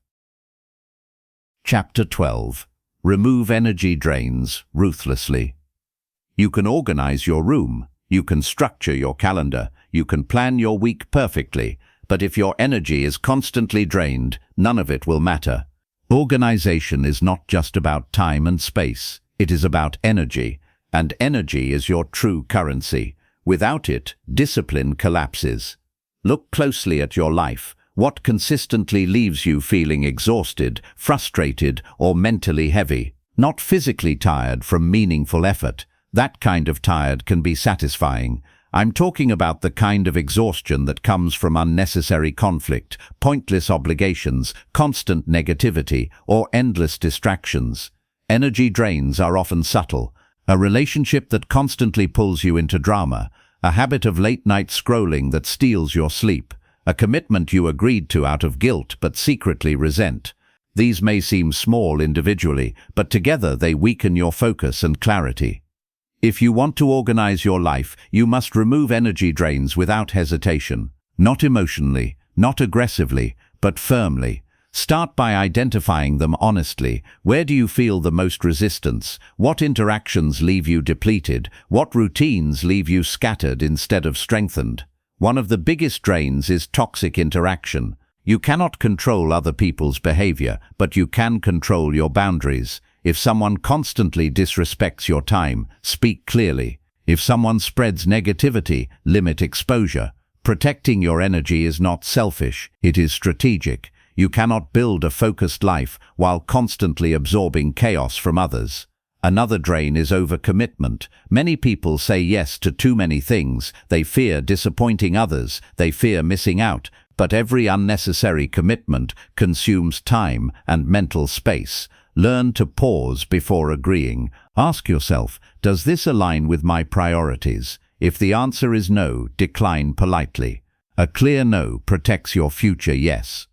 Chapter 12. Remove energy drains ruthlessly. You can organize your room, you can structure your calendar, you can plan your week perfectly, but if your energy is constantly drained, none of it will matter. Organization is not just about time and space, it is about energy, and energy is your true currency. Without it, discipline collapses. Look closely at your life. What consistently leaves you feeling exhausted, frustrated, or mentally heavy? Not physically tired from meaningful effort. That kind of tired can be satisfying. I'm talking about the kind of exhaustion that comes from unnecessary conflict, pointless obligations, constant negativity, or endless distractions. Energy drains are often subtle. A relationship that constantly pulls you into drama, a habit of late-night scrolling that steals your sleep, a commitment you agreed to out of guilt but secretly resent. These may seem small individually, but together they weaken your focus and clarity. If you want to organize your life, you must remove energy drains without hesitation. Not emotionally, not aggressively, but firmly. Start by identifying them honestly. Where do you feel the most resistance? What interactions leave you depleted? What routines leave you scattered instead of strengthened? One of the biggest drains is toxic interaction. You cannot control other people's behavior, but you can control your boundaries. If someone constantly disrespects your time, speak clearly. If someone spreads negativity, limit exposure. Protecting your energy is not selfish, it is strategic. You cannot build a focused life while constantly absorbing chaos from others. Another drain is overcommitment. Many people say yes to too many things. They fear disappointing others. They fear missing out. But every unnecessary commitment consumes time and mental space. Learn to pause before agreeing. Ask yourself, does this align with my priorities? If the answer is no, decline politely. A clear no protects your future yes.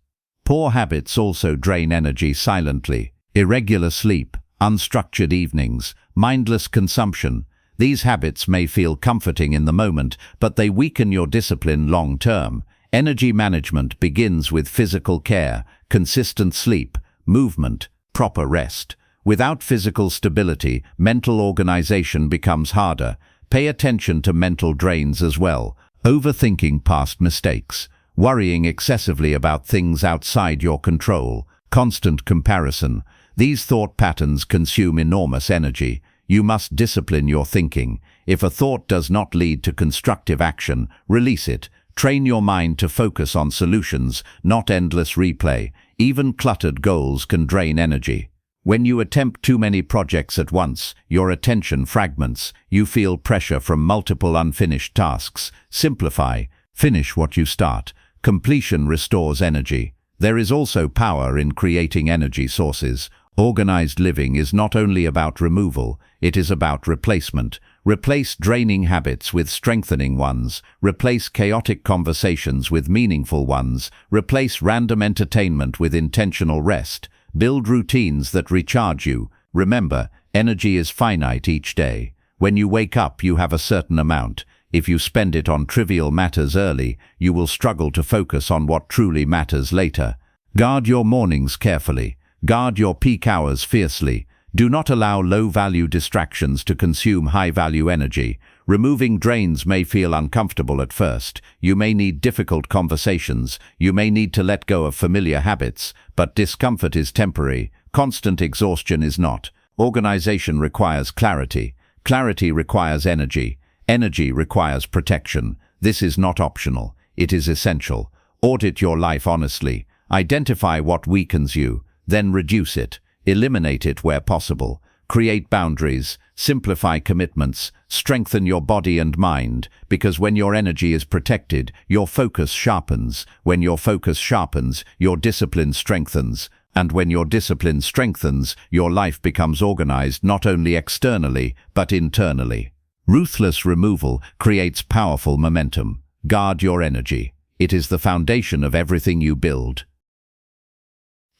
Poor habits also drain energy silently. Irregular sleep, unstructured evenings, mindless consumption. These habits may feel comforting in the moment, but they weaken your discipline long term. Energy management begins with physical care, consistent sleep, movement, proper rest. Without physical stability, mental organization becomes harder. Pay attention to mental drains as well. Overthinking past mistakes, worrying excessively about things outside your control, constant comparison. These thought patterns consume enormous energy. You must discipline your thinking. If a thought does not lead to constructive action, release it. Train your mind to focus on solutions, not endless replay. Even cluttered goals can drain energy. When you attempt too many projects at once, your attention fragments. You feel pressure from multiple unfinished tasks. Simplify. Finish what you start. Completion restores energy. There is also power in creating energy sources. Organized living is not only about removal, it is about replacement. Replace draining habits with strengthening ones. Replace chaotic conversations with meaningful ones. Replace random entertainment with intentional rest. Build routines that recharge you. Remember, energy is finite each day. When you wake up, you have a certain amount. If you spend it on trivial matters early, you will struggle to focus on what truly matters later. Guard your mornings carefully. Guard your peak hours fiercely. Do not allow low-value distractions to consume high-value energy. Removing drains may feel uncomfortable at first. You may need difficult conversations. You may need to let go of familiar habits. But discomfort is temporary. Constant exhaustion is not. Organization requires clarity. Clarity requires energy. Energy requires protection. This is not optional. It is essential. Audit your life honestly. Identify what weakens you. Then reduce it. Eliminate it where possible. Create boundaries. Simplify commitments. Strengthen your body and mind, because when your energy is protected, your focus sharpens. When your focus sharpens, your discipline strengthens. And when your discipline strengthens, your life becomes organized not only externally, but internally. Ruthless removal creates powerful momentum. Guard your energy. It is the foundation of everything you build.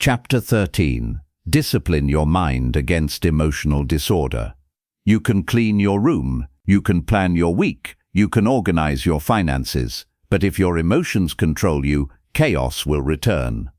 Chapter 13. Discipline your mind against emotional disorder. You can clean your room, you can plan your week, you can organize your finances, but if your emotions control you, chaos will return.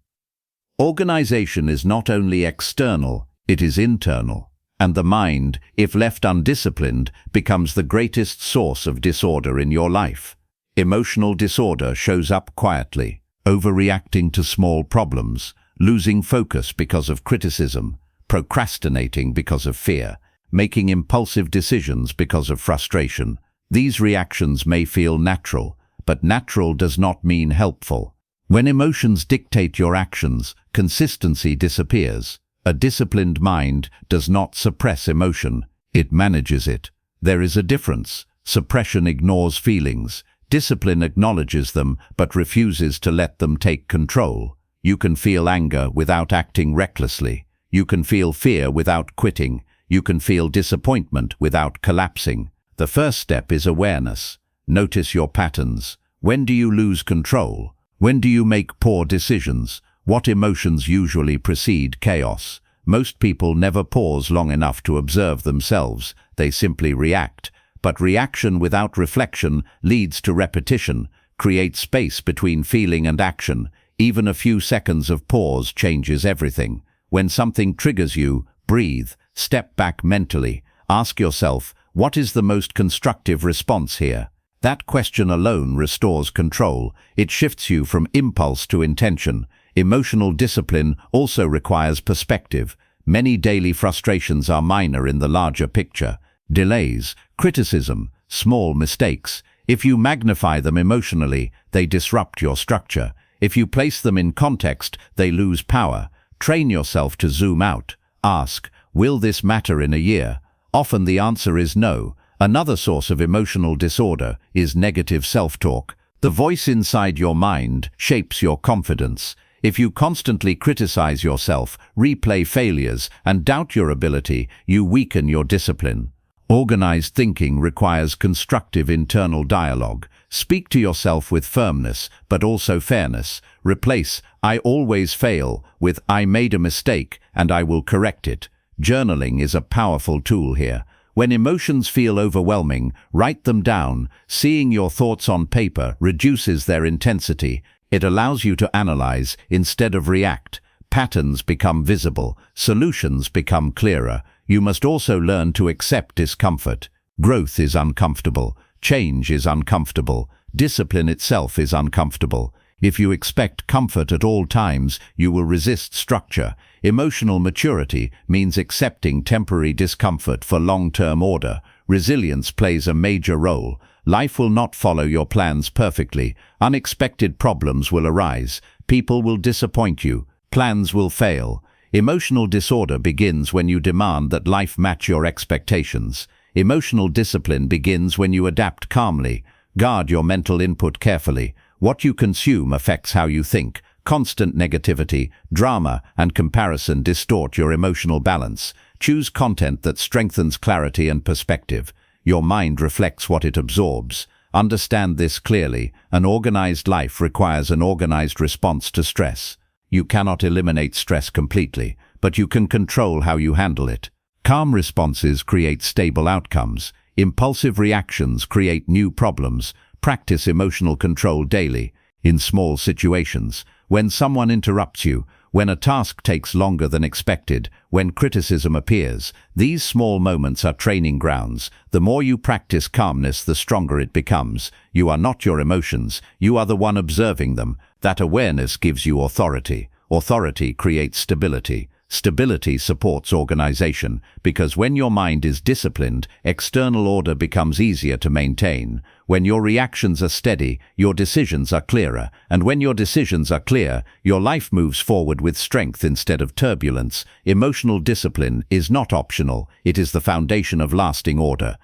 Organization is not only external, it is internal, and the mind, if left undisciplined, becomes the greatest source of disorder in your life. Emotional disorder shows up quietly, overreacting to small problems, losing focus because of criticism, procrastinating because of fear, making impulsive decisions because of frustration. These reactions may feel natural, but natural does not mean helpful. When emotions dictate your actions, consistency disappears. A disciplined mind does not suppress emotion, it manages it. There is a difference. Suppression ignores feelings. Discipline acknowledges them, but refuses to let them take control. You can feel anger without acting recklessly. You can feel fear without quitting. You can feel disappointment without collapsing. The first step is awareness. Notice your patterns. When do you lose control? When do you make poor decisions? What emotions usually precede chaos? Most people never pause long enough to observe themselves. They simply react. But reaction without reflection leads to repetition. Create space between feeling and action. Even a few seconds of pause changes everything. When something triggers you, breathe, step back mentally. Ask yourself, what is the most constructive response here? That question alone restores control. It shifts you from impulse to intention. Emotional discipline also requires perspective. Many daily frustrations are minor in the larger picture. Delays, criticism, small mistakes. If you magnify them emotionally, they disrupt your structure. If you place them in context, they lose power. Train yourself to zoom out. Ask, will this matter in a year? Often the answer is no. Another source of emotional disorder is negative self-talk. The voice inside your mind shapes your confidence. If you constantly criticize yourself, replay failures, and doubt your ability, you weaken your discipline. Organized thinking requires constructive internal dialogue. Speak to yourself with firmness, but also fairness. Replace "I always fail" with "I made a mistake and I will correct it." Journaling is a powerful tool here. When emotions feel overwhelming, write them down. Seeing your thoughts on paper reduces their intensity. It allows you to analyze instead of react. Patterns become visible. Solutions become clearer. You must also learn to accept discomfort. Growth is uncomfortable. Change is uncomfortable. Discipline itself is uncomfortable. If you expect comfort at all times, you will resist structure. Emotional maturity means accepting temporary discomfort for long-term order. Resilience plays a major role. Life will not follow your plans perfectly. Unexpected problems will arise. People will disappoint you. Plans will fail. Emotional disorder begins when you demand that life match your expectations. Emotional discipline begins when you adapt calmly. Guard your mental input carefully. What you consume affects how you think. Constant negativity, drama, and comparison distort your emotional balance. Choose content that strengthens clarity and perspective. Your mind reflects what it absorbs. Understand this clearly. An organized life requires an organized response to stress. You cannot eliminate stress completely, but you can control how you handle it. Calm responses create stable outcomes. Impulsive reactions create new problems. Practice emotional control daily, in small situations. When someone interrupts you, when a task takes longer than expected, when criticism appears, these small moments are training grounds. The more you practice calmness, the stronger it becomes. You are not your emotions, you are the one observing them. That awareness gives you authority. Authority creates stability. Stability supports organization, because when your mind is disciplined, external order becomes easier to maintain. When your reactions are steady, your decisions are clearer, and when your decisions are clear, your life moves forward with strength instead of turbulence. Emotional discipline is not optional, it is the foundation of lasting order.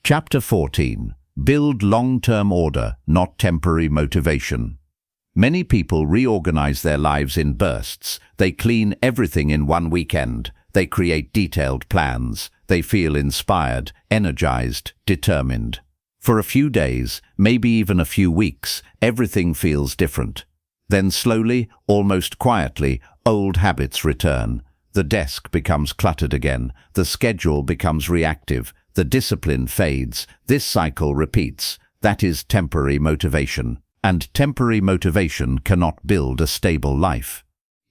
Chapter 14. Build long-term order, not temporary motivation. Many people reorganize their lives in bursts. They clean everything in one weekend. They create detailed plans. They feel inspired, energized, determined. For a few days, maybe even a few weeks, everything feels different. Then slowly, almost quietly, old habits return. The desk becomes cluttered again. The schedule becomes reactive. The discipline fades. This cycle repeats. That is temporary motivation. And temporary motivation cannot build a stable life.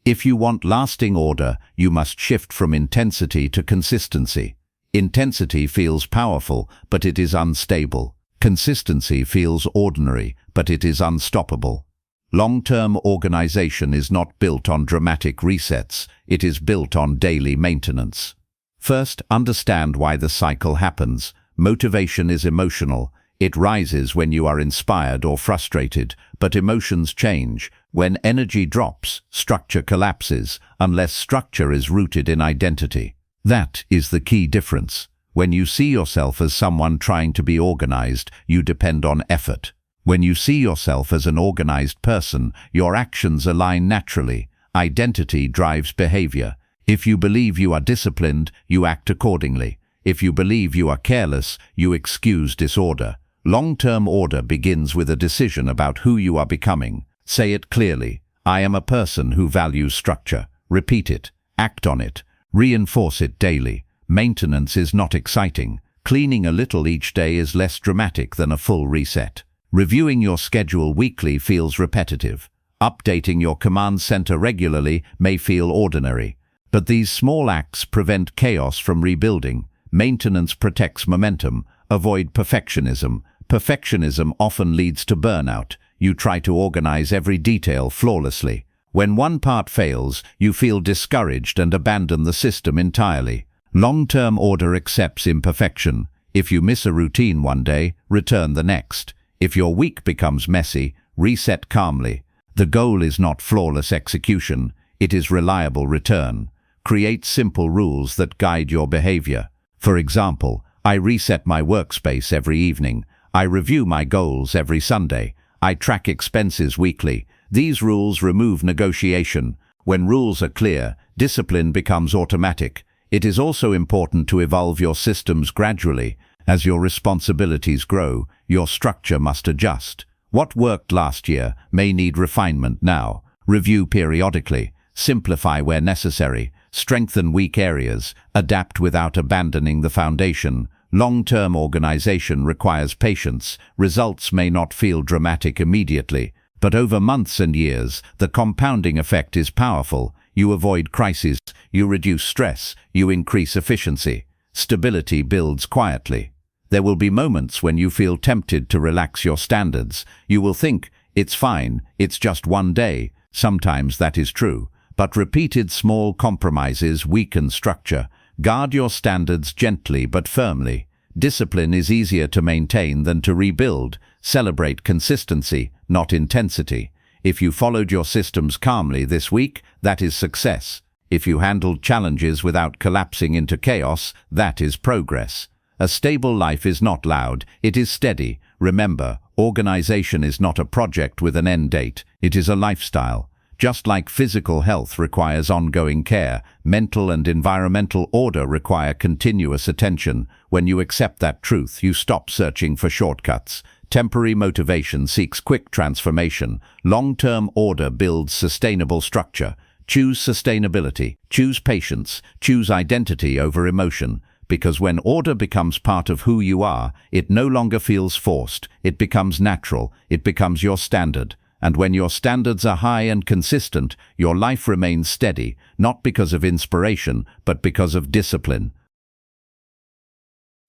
If you want lasting order, you must shift from intensity to consistency. Intensity feels powerful, but it is unstable. Consistency feels ordinary, but it is unstoppable. Long-term organization is not built on dramatic resets, it is built on daily maintenance. First, understand why the cycle happens. Motivation is emotional. It rises when you are inspired or frustrated, but emotions change. When energy drops, structure collapses, unless structure is rooted in identity. That is the key difference. When you see yourself as someone trying to be organized, you depend on effort. When you see yourself as an organized person, your actions align naturally. Identity drives behavior. If you believe you are disciplined, you act accordingly. If you believe you are careless, you excuse disorder. Long-term order begins with a decision about who you are becoming. Say it clearly. I am a person who values structure. Repeat it. Act on it. Reinforce it daily. Maintenance is not exciting. Cleaning a little each day is less dramatic than a full reset. Reviewing your schedule weekly feels repetitive. Updating your command center regularly may feel ordinary. But these small acts prevent chaos from rebuilding. Maintenance protects momentum. Avoid perfectionism. Perfectionism often leads to burnout. You try to organize every detail flawlessly. When one part fails, you feel discouraged and abandon the system entirely. Long-term order accepts imperfection. If you miss a routine one day, return the next. If your week becomes messy, reset calmly. The goal is not flawless execution, it is reliable return. Create simple rules that guide your behavior. For example, I reset my workspace every evening. I review my goals every Sunday. I track expenses weekly. These rules remove negotiation. When rules are clear, discipline becomes automatic. It is also important to evolve your systems gradually. As your responsibilities grow, your structure must adjust. What worked last year may need refinement now. Review periodically. Simplify where necessary. Strengthen weak areas. Adapt without abandoning the foundation. Long-term organization requires patience. Results may not feel dramatic immediately, but over months and years, the compounding effect is powerful. You avoid crises, you reduce stress, you increase efficiency. Stability builds quietly. There will be moments when you feel tempted to relax your standards. You will think, it's fine, it's just one day. Sometimes that is true, but repeated small compromises weaken structure. Guard your standards gently but firmly. Discipline is easier to maintain than to rebuild. Celebrate consistency, not intensity. If you followed your systems calmly this week, that is success. If you handled challenges without collapsing into chaos, that is progress. A stable life is not loud, it is steady. Remember, organization is not a project with an end date, it is a lifestyle. Just like physical health requires ongoing care, mental and environmental order require continuous attention. When you accept that truth, you stop searching for shortcuts. Temporary motivation seeks quick transformation. Long-term order builds sustainable structure. Choose sustainability, choose patience, choose identity over emotion. Because when order becomes part of who you are, it no longer feels forced, it becomes natural, it becomes your standard. And when your standards are high and consistent, your life remains steady, not because of inspiration, but because of discipline.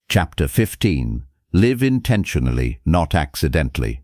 Chapter 15. Live intentionally, not accidentally.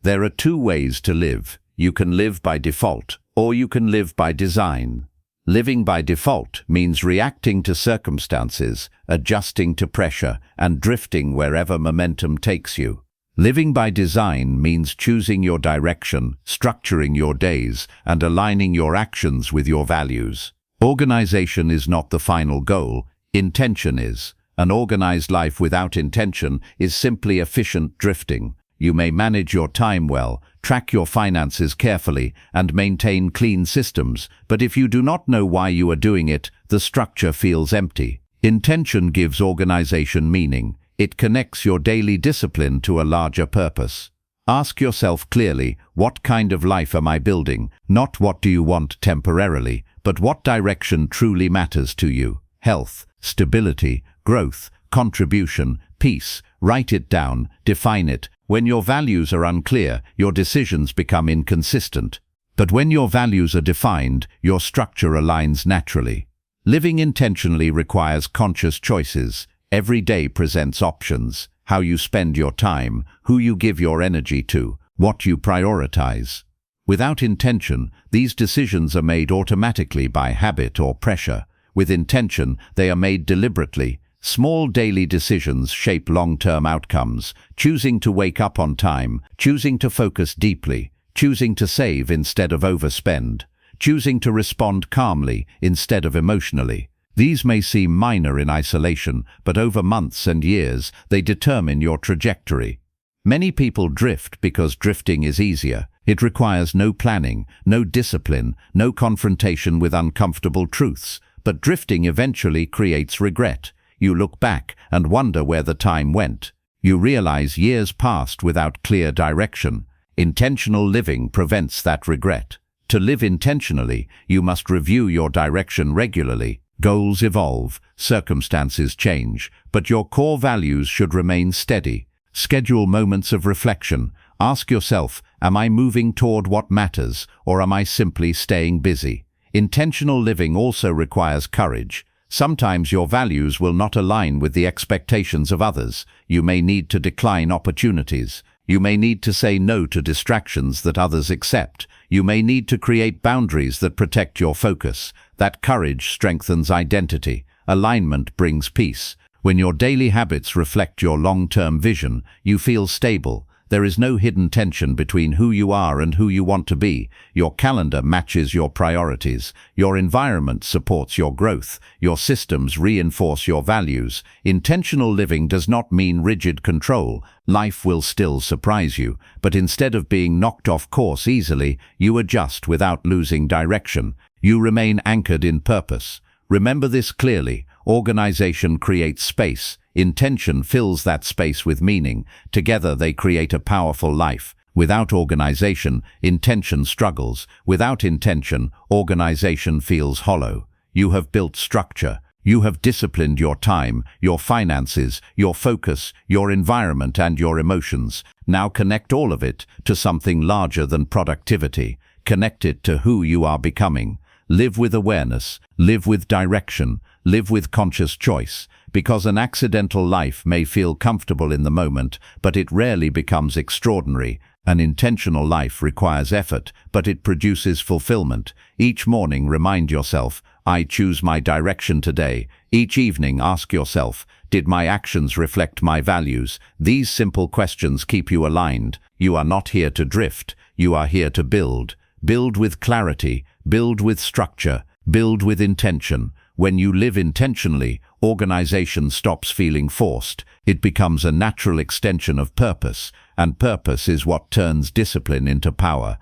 There are two ways to live. You can live by default, or you can live by design. Living by default means reacting to circumstances, adjusting to pressure, and drifting wherever momentum takes you. Living by design means choosing your direction, structuring your days, and aligning your actions with your values. Organization is not the final goal, intention is. An organized life without intention is simply efficient drifting. You may manage your time well, track your finances carefully, and maintain clean systems, but if you do not know why you are doing it, the structure feels empty. Intention gives organization meaning. It connects your daily discipline to a larger purpose. Ask yourself clearly, what kind of life am I building? Not what do you want temporarily, but what direction truly matters to you. Health, stability, growth, contribution, peace. Write it down, define it. When your values are unclear, your decisions become inconsistent. But when your values are defined, your structure aligns naturally. Living intentionally requires conscious choices. Every day presents options: how you spend your time, who you give your energy to, what you prioritize. Without intention, these decisions are made automatically by habit or pressure. With intention, they are made deliberately. Small daily decisions shape long-term outcomes: choosing to wake up on time, choosing to focus deeply, choosing to save instead of overspend, choosing to respond calmly instead of emotionally. These may seem minor in isolation, but over months and years, they determine your trajectory. Many people drift because drifting is easier. It requires no planning, no discipline, no confrontation with uncomfortable truths. But drifting eventually creates regret. You look back and wonder where the time went. You realize years passed without clear direction. Intentional living prevents that regret. To live intentionally, you must review your direction regularly. Goals evolve, circumstances change, but your core values should remain steady. Schedule moments of reflection. Ask yourself, am I moving toward what matters, or am I simply staying busy? Intentional living also requires courage. Sometimes your values will not align with the expectations of others. You may need to decline opportunities. You may need to say no to distractions that others accept. You may need to create boundaries that protect your focus. That courage strengthens identity. Alignment brings peace. When your daily habits reflect your long-term vision, you feel stable. There is no hidden tension between who you are and who you want to be. Your calendar matches your priorities. Your environment supports your growth. Your systems reinforce your values. Intentional living does not mean rigid control. Life will still surprise you, but instead of being knocked off course easily, you adjust without losing direction. You remain anchored in purpose. Remember this clearly. Organization creates space. Intention fills that space with meaning. Together they create a powerful life. Without organization, intention struggles. Without intention, organization feels hollow. You have built structure. You have disciplined your time, your finances, your focus, your environment, and your emotions. Now connect all of it to something larger than productivity. Connect it to who you are becoming. Live with awareness. Live with direction. Live with conscious choice. Because an accidental life may feel comfortable in the moment, but it rarely becomes extraordinary. An intentional life requires effort, but it produces fulfillment. Each morning remind yourself, I choose my direction today. Each evening ask yourself, did my actions reflect my values? These simple questions keep you aligned. You are not here to drift. You are here to build. Build with clarity. Build with structure. Build with intention. When you live intentionally, organization stops feeling forced. It becomes a natural extension of purpose, and purpose is what turns discipline into power.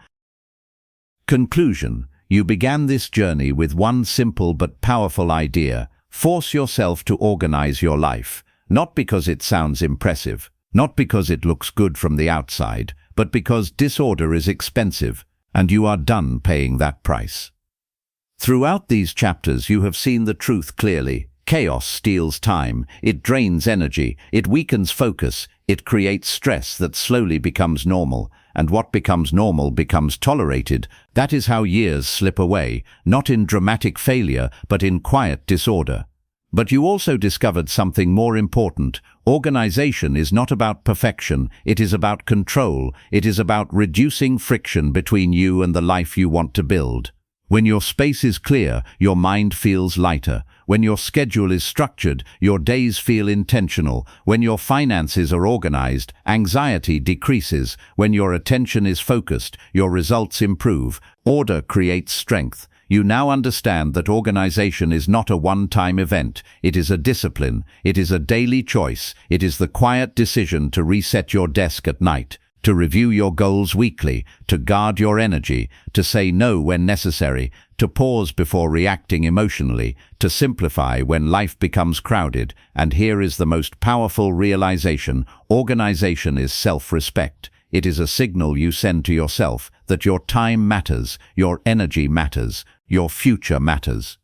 Conclusion. You began this journey with one simple but powerful idea. Force yourself to organize your life, not because it sounds impressive, not because it looks good from the outside, but because disorder is expensive, and you are done paying that price. Throughout these chapters you have seen the truth clearly. Chaos steals time, it drains energy, it weakens focus, it creates stress that slowly becomes normal, and what becomes normal becomes tolerated. That is how years slip away, not in dramatic failure, but in quiet disorder. But you also discovered something more important. Organization is not about perfection, it is about control, it is about reducing friction between you and the life you want to build. When your space is clear, your mind feels lighter. When your schedule is structured, your days feel intentional. When your finances are organized, anxiety decreases. When your attention is focused, your results improve. Order creates strength. You now understand that organization is not a one-time event. It is a discipline. It is a daily choice. It is the quiet decision to reset your desk at night, to review your goals weekly, to guard your energy, to say no when necessary, to pause before reacting emotionally, to simplify when life becomes crowded. And here is the most powerful realization: organization is self-respect. It is a signal you send to yourself that your time matters, your energy matters, your future matters.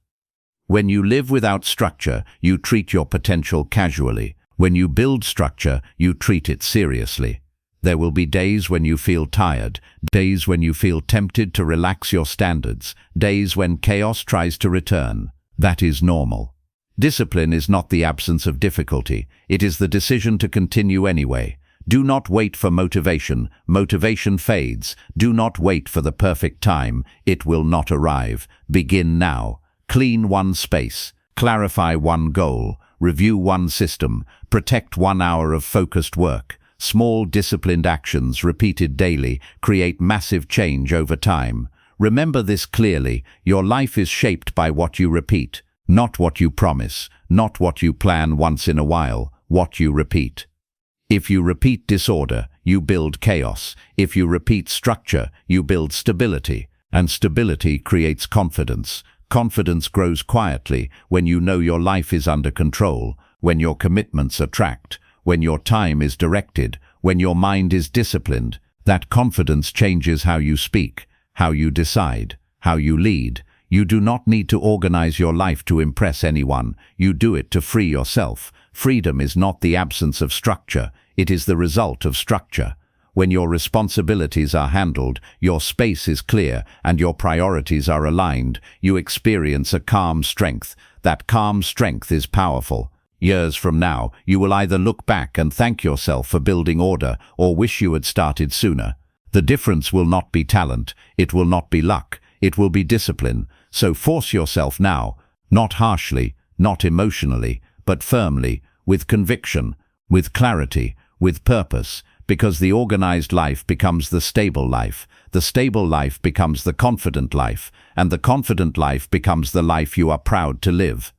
When you live without structure, you treat your potential casually. When you build structure, you treat it seriously. There will be days when you feel tired, days when you feel tempted to relax your standards, days when chaos tries to return. That is normal. Discipline is not the absence of difficulty, it is the decision to continue anyway. Do not wait for motivation. Motivation fades. Do not wait for the perfect time. It will not arrive. Begin now. Clean one space. Clarify one goal. Review one system. Protect 1 hour of focused work. Small disciplined actions repeated daily create massive change over time. Remember this clearly: your life is shaped by what you repeat, not what you promise, not what you plan once in a while, what you repeat. If you repeat disorder, you build chaos. If you repeat structure, you build stability. And stability creates confidence. Confidence grows quietly when you know your life is under control, when your commitments are tracked, when your time is directed, when your mind is disciplined. That confidence changes how you speak, how you decide, how you lead. You do not need to organize your life to impress anyone. You do it to free yourself. Freedom is not the absence of structure, it is the result of structure. When your responsibilities are handled, your space is clear, and your priorities are aligned, you experience a calm strength. That calm strength is powerful. Years from now, you will either look back and thank yourself for building order or wish you had started sooner. The difference will not be talent, it will not be luck, it will be discipline. So force yourself now, not harshly, not emotionally, but firmly, with conviction, with clarity, with purpose, because the organized life becomes the stable life becomes the confident life, and the confident life becomes the life you are proud to live.